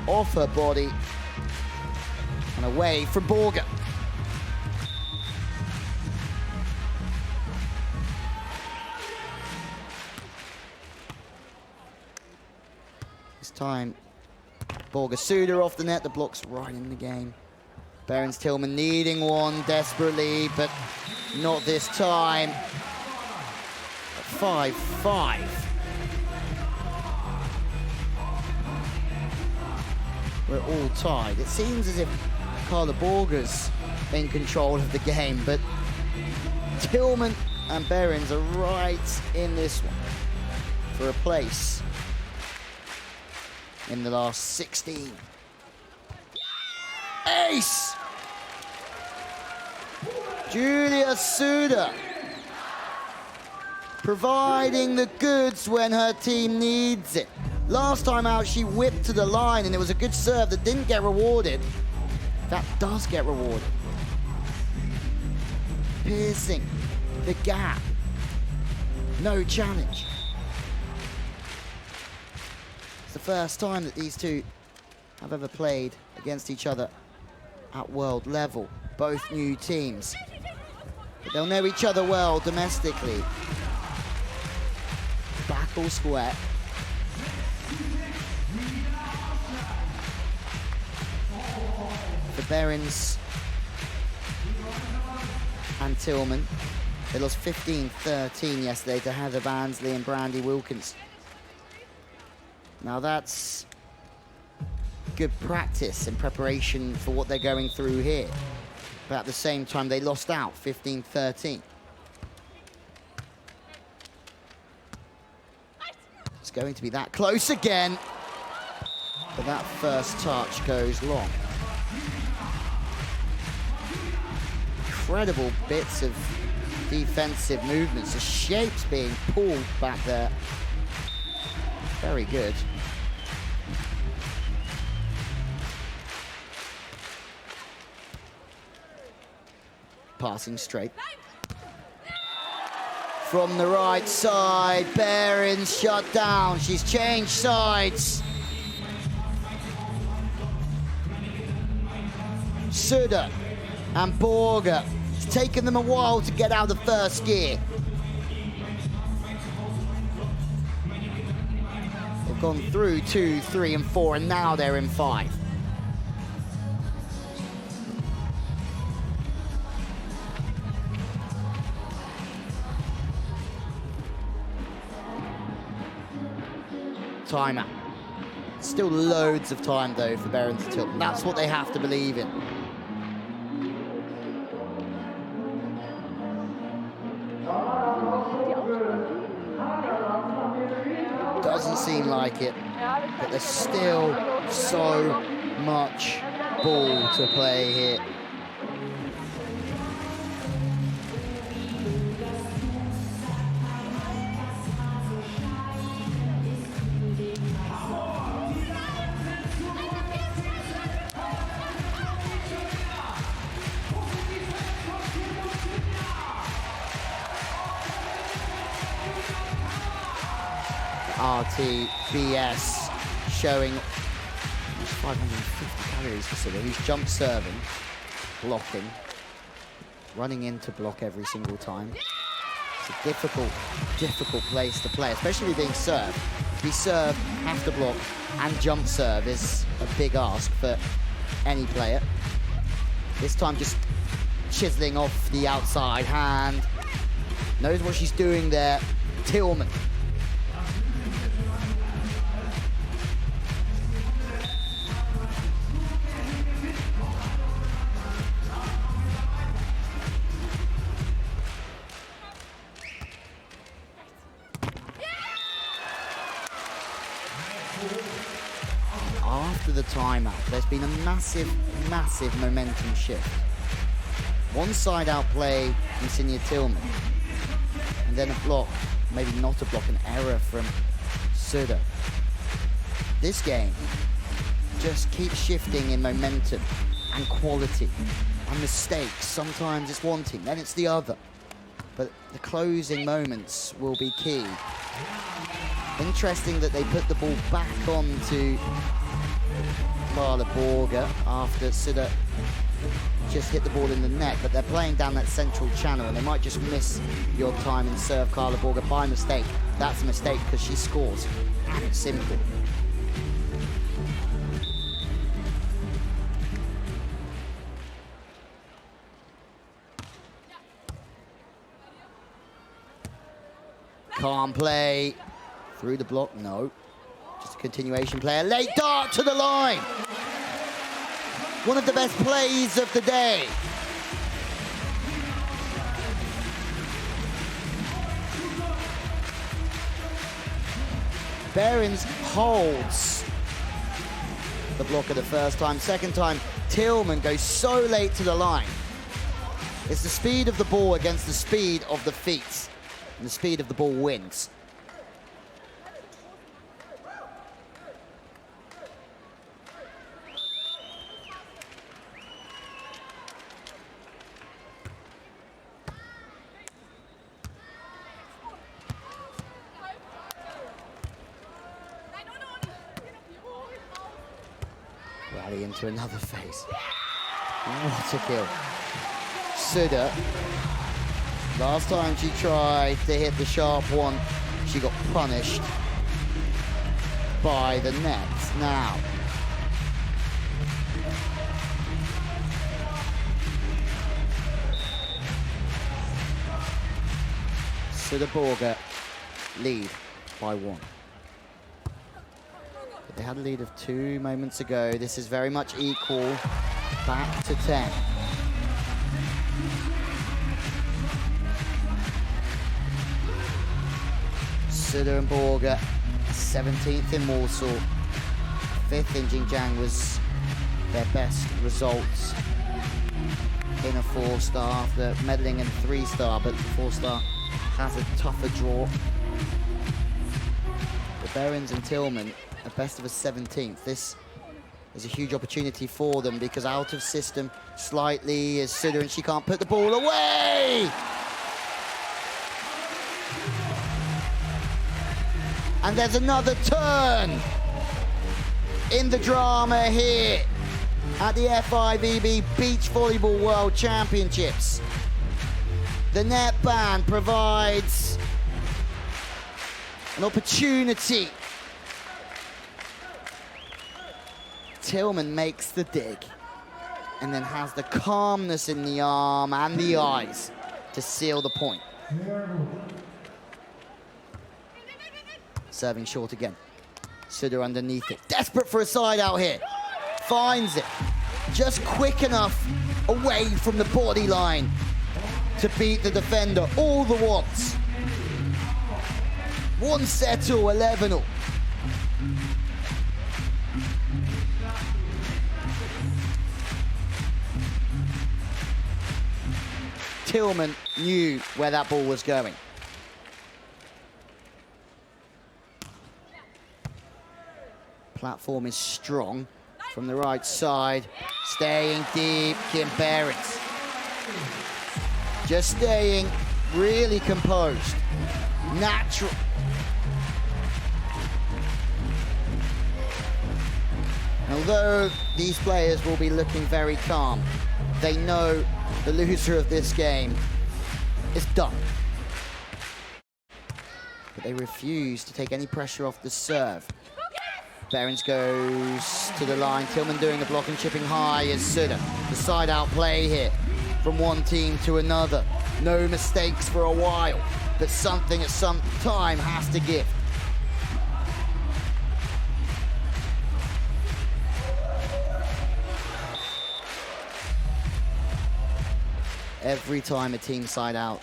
Speaker 1: off her body and away from Borger. This time, Borger Sude off the net, the block's right in the game. Behrens Tillmann needing one desperately, but not this time. 5-5. We're all tied. It seems as if Carla Borger's in control of the game, but Tillmann and Behrens are right in this one for a place in the last 16. Ace! Julia Sude providing the goods when her team needs it. Last time out, she whipped to the line, and it was a good serve that didn't get rewarded. That does get rewarded. Piercing the gap. No challenge. It's the first time that these two have ever played against each other at world level. Both new teams. But they'll know each other well domestically. Back all square. For Behrens and Tillmann. They lost 15-13 yesterday to Heather Bansley and Brandy Wilkins. Now that's good practice and preparation for what they're going through here. But at the same time, they lost out 15-13. It's going to be that close again. But that first touch goes long. Incredible bits of defensive movements. The shapes being pulled back there. Very good. Passing straight. From the right side, Behrens shut down. She's changed sides. Sude and Borger. It's taken them a while to get out of the first gear. They've gone through 2, 3, and 4, and now they're in 5. Timeout. Still loads of time, though, for Behrens and Tillmann. That's what they have to believe in. Doesn't seem like it, but there's still so much ball to play here. RTBS showing 550 calories for Sude, who's jump serving, blocking, running in to block every single time. It's a difficult place to play, especially being served. To be served, have to block, and jump serve is a big ask for any player. This time just chiseling off the outside hand. Knows what she's doing there. Tillmann. After the timeout, there's been a massive momentum shift. One side out play from Tillmann, and then a block, maybe not a block, an error from Sude. This game just keeps shifting in momentum and quality and mistakes. Sometimes it's one team, then it's the other. But the closing moments will be key. Interesting that they put the ball back onto Borger after Sude just hit the ball in the net, but they're playing down that central channel and they might just miss your time and serve Borger by mistake. That's a mistake because she scores. And it's simple. Calm play. Through the block, no. Just a continuation play. A late dart to the line. One of the best plays of the day. Behrens holds the blocker the first time. Second time, Tillmann goes so late to the line. It's the speed of the ball against the speed of the feet. And the speed of the ball wins. Rally into another phase. What a kill. Sude. Last time she tried to hit the sharp one, she got punished by the net. Now, Sude Borger lead by 1. But they had a lead of 2 moments ago. This is very much equal. Back to 10. Sude and Borger, 17th in Warsaw, 5th in Xinjiang was their best results in a 4-star after medaling in a 3-star, but the 4-star has a tougher draw. The Behrens and Tillmann, a best of a 17th. This is a huge opportunity for them because out of system slightly is Sude and she can't put the ball away! And there's another turn in the drama here at the FIVB Beach Volleyball World Championships. The net ban provides an opportunity. Tillmann makes the dig and then has the calmness in the arm and the eyes to seal the point. Serving short again. Sude underneath it. Desperate for a side out here. Finds it. Just quick enough away from the body line to beat the defender. All the wants. 1 set all, 11 all. Tillmann knew where that ball was going. Platform is strong from the right side. Staying deep, Kim Behrens. Just staying really composed. Natural. Although these players will be looking very calm, they know the loser of this game is done. But they refuse to take any pressure off the serve. Behrens goes to the line. Tillmann doing the block and chipping high is Sude. The side out play here from one team to another. No mistakes for a while, but something at some time has to give. Every time a team side out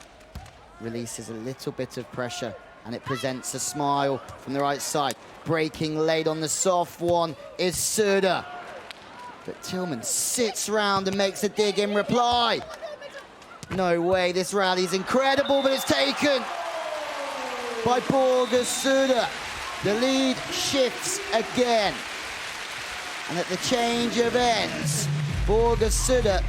Speaker 1: releases a little bit of pressure and it presents a smile from the right side. Breaking late on the soft one is Sude. But Tillmann sits round and makes a dig in reply. No way, this rally's incredible, but it's taken by Borger Sude. The lead shifts again. And at the change of ends, Borger Sude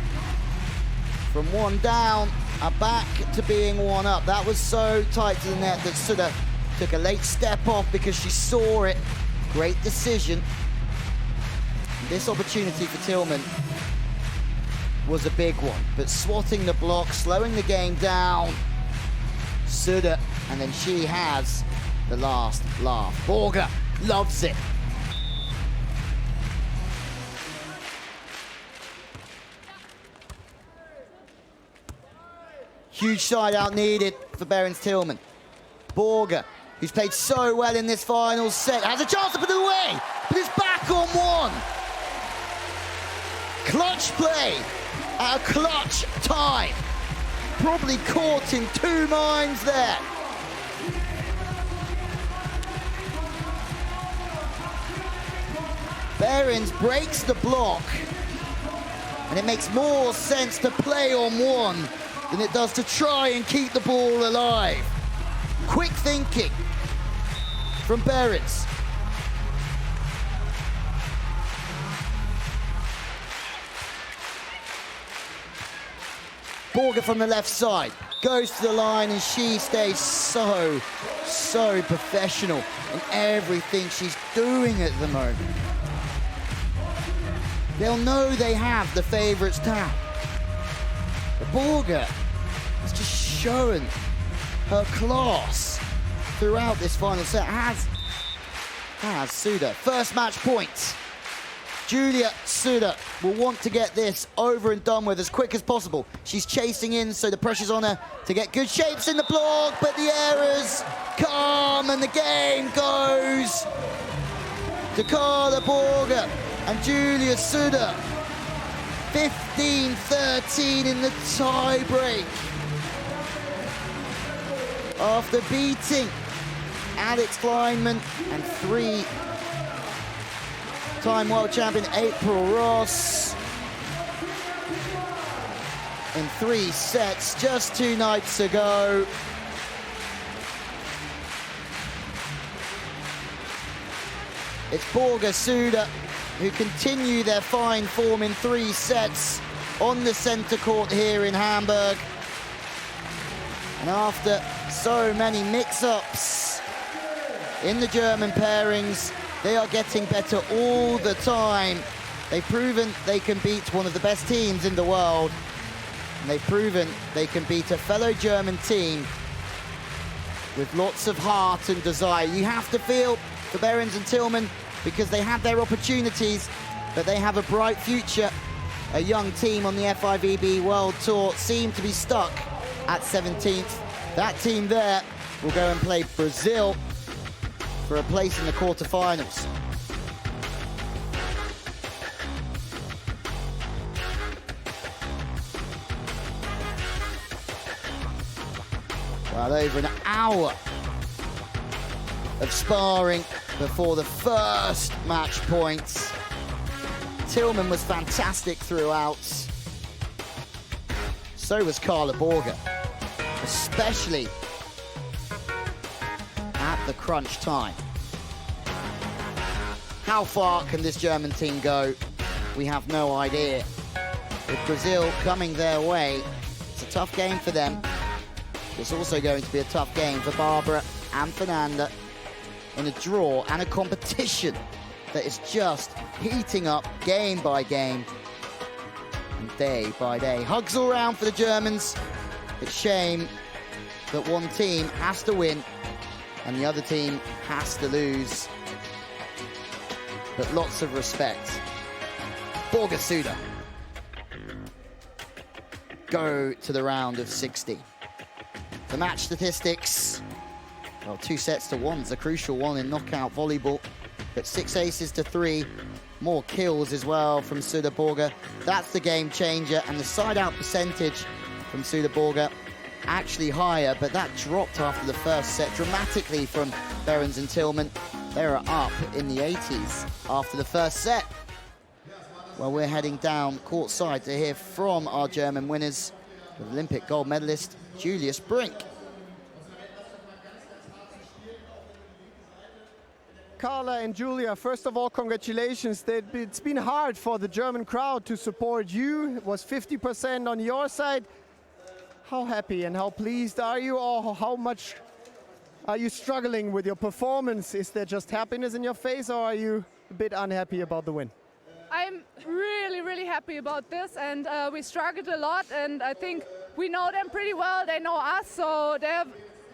Speaker 1: from 1 down are back to being 1 up. That was so tight to the net that Sude took a late step off because she saw it. Great decision. This opportunity for Tillmann was a big one, but swatting the block, slowing the game down, Sude, and then she has the last laugh. Borger loves it. Huge side out needed for Behrens Tillmann. Borger, who's played so well in this final set, has a chance to put it away, but it's back on 1. Clutch play at a clutch time. Probably caught in 2 minds there. Behrens breaks the block, and it makes more sense to play on 1 than it does to try and keep the ball alive. Quick thinking from Behrens. Borger from the left side goes to the line, and she stays so professional in everything she's doing at the moment. They'll know they have the favourites down. But Borger has just shown her class throughout this final set. Has Sude. First match point. Julia Sude will want to get this over and done with as quick as possible. She's chasing in, so the pressure's on her to get good shapes in the block, but the errors come, and the game goes to Carla Borger and Julia Sude. 15-13 in the tie-break. After beating Alex Kleinman and three-time world champion April Ross in 3 sets just 2 nights ago. It's Borger Sude who continue their fine form in 3 sets on the centre court here in Hamburg. And after so many mix-ups in the German pairings, they are getting better all the time. They've proven they can beat one of the best teams in the world. And they've proven they can beat a fellow German team with lots of heart and desire. You have to feel for Behrens and Tillmann, because they had their opportunities, but they have a bright future. A young team on the FIVB World Tour seem to be stuck at 17th. That team there will go and play Brazil for a place in the quarterfinals. Well, over an hour of sparring before the first match points. Tillmann was fantastic throughout. So was Carla Borger, especially at the crunch time. How far can this German team go? We have no idea. With Brazil coming their way, it's a tough game for them. It's also going to be a tough game for Barbara and Fernanda, in a draw and a competition that is just heating up game by game and day by day. Hugs all round for the Germans. It's a shame that one team has to win and the other team has to lose. But lots of respect. Borger Sude go to the round of 60. The match statistics, well, 2 sets to 1 is a crucial one in knockout volleyball, but 6 aces to 3, more kills as well from Sude Borger. That's the game changer, and the side-out percentage from Sude Borger actually higher, but that dropped after the first set dramatically from Behrens and Tillmann. They are up in the 80s after the first set. Well, we're heading down courtside to hear from our German winners, with Olympic gold medalist Julius Brink.
Speaker 3: Carla and Julia, first of all, congratulations. It's been hard for the German crowd to support you. It was 50% on your side. How happy and how pleased are you, or how much are you struggling with your performance? Is there just happiness in your face, or are you a bit unhappy about the win?
Speaker 2: I'm really happy about this, and we struggled a lot, and I think we know them pretty well. They know us, so they have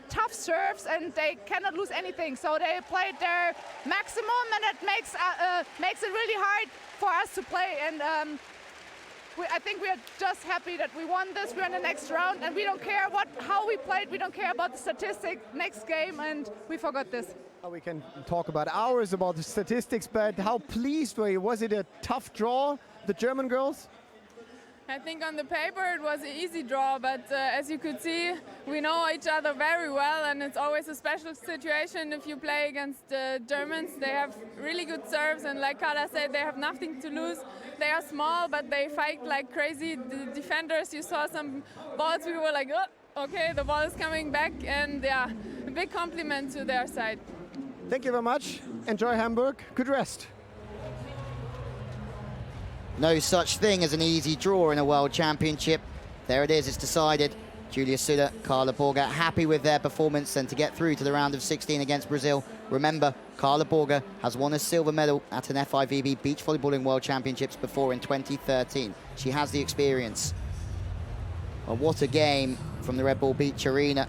Speaker 2: tough serves and they cannot lose anything. So they played their maximum, and it makes it really hard for us to play. And I think we are just happy that we won this. We're in the next round, and we don't care how we played. We don't care about the statistic next game, and we forgot this.
Speaker 3: We can talk about hours about the statistics, but how pleased were you? Was it a tough draw, the German girls?
Speaker 4: I think on the paper it was an easy draw, but as you could see, we know each other very well, and it's always a special situation if you play against the Germans. They have really good serves, and like Carla said, they have nothing to lose. They are small, but they fight like crazy. The defenders, you saw some balls, we were like, oh, okay, the ball is coming back, and yeah, a big compliment to their side.
Speaker 3: Thank you very much. Enjoy Hamburg. Good rest.
Speaker 1: No such thing as an easy draw in a World Championship. There it is, it's decided. Julia Sude, Carla Borger happy with their performance and to get through to the round of 16 against Brazil. Remember, Carla Borger has won a silver medal at an FIVB Beach Volleyball World Championships before in 2013. She has the experience. Well, what a game from the Red Bull Beach Arena.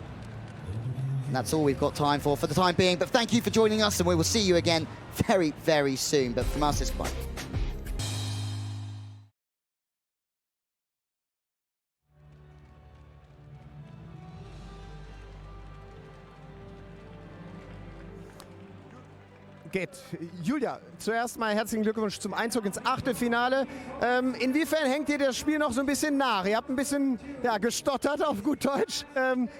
Speaker 1: And that's all we've got time for the time being. But thank you for joining us, and we will see you again very, very soon. But from us, it's bye.
Speaker 3: Geht. Julia, zuerst mal herzlichen Glückwunsch zum Einzug ins Achtelfinale. Inwiefern hängt dir das Spiel noch so ein bisschen nach? Ihr habt ein bisschen gestottert auf gut Deutsch.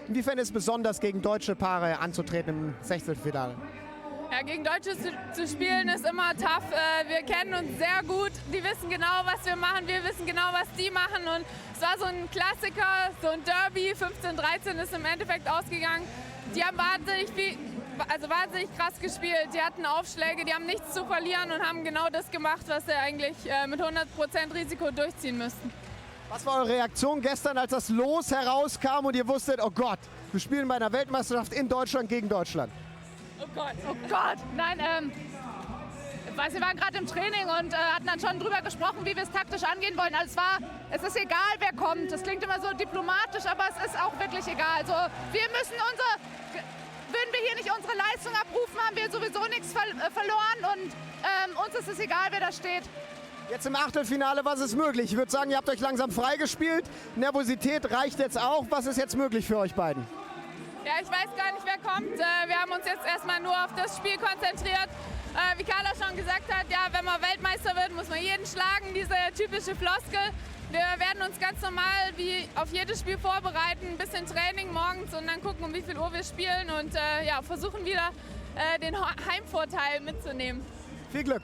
Speaker 3: Inwiefern ist es besonders, gegen deutsche Paare anzutreten im Sechzehntelfinale?
Speaker 4: Ja, gegen Deutsche zu spielen ist immer tough. Wir kennen uns sehr gut. Die wissen genau, was wir machen. Wir wissen genau, was die machen. Und es war so ein Klassiker, so ein Derby. 15-13 ist im Endeffekt ausgegangen. Die haben wahnsinnig krass gespielt. Die hatten Aufschläge, die haben nichts zu verlieren und haben genau das gemacht, was sie eigentlich mit 100% Risiko durchziehen müssten.
Speaker 3: Was war eure Reaktion gestern, als das Los herauskam und ihr wusstet, oh Gott, wir spielen bei einer Weltmeisterschaft in Deutschland gegen Deutschland?
Speaker 2: Oh Gott, nein, weil sie waren gerade im Training und hatten dann schon drüber gesprochen, wie wir es taktisch angehen wollen. Also es ist egal, wer kommt. Das klingt immer so diplomatisch, aber es ist auch wirklich egal. Also wir müssen würden wir hier nicht unsere Leistung abrufen, haben wir sowieso nichts verloren und uns ist es egal, wer da steht.
Speaker 3: Jetzt im Achtelfinale, was ist möglich? Ich würde sagen, ihr habt euch langsam freigespielt. Nervosität reicht jetzt auch. Was ist jetzt möglich für euch beiden?
Speaker 4: Ja, ich weiß gar nicht, wer kommt. Wir haben uns jetzt erstmal nur auf das Spiel konzentriert. Wie Carla schon gesagt hat, ja, wenn man Weltmeister wird, muss man jeden schlagen, diese typische Floskel. Wir werden uns ganz normal wie auf jedes Spiel vorbereiten, ein bisschen Training morgens und dann gucken, um wie viel Uhr wir spielen und versuchen wieder den Heimvorteil mitzunehmen.
Speaker 3: Viel Glück!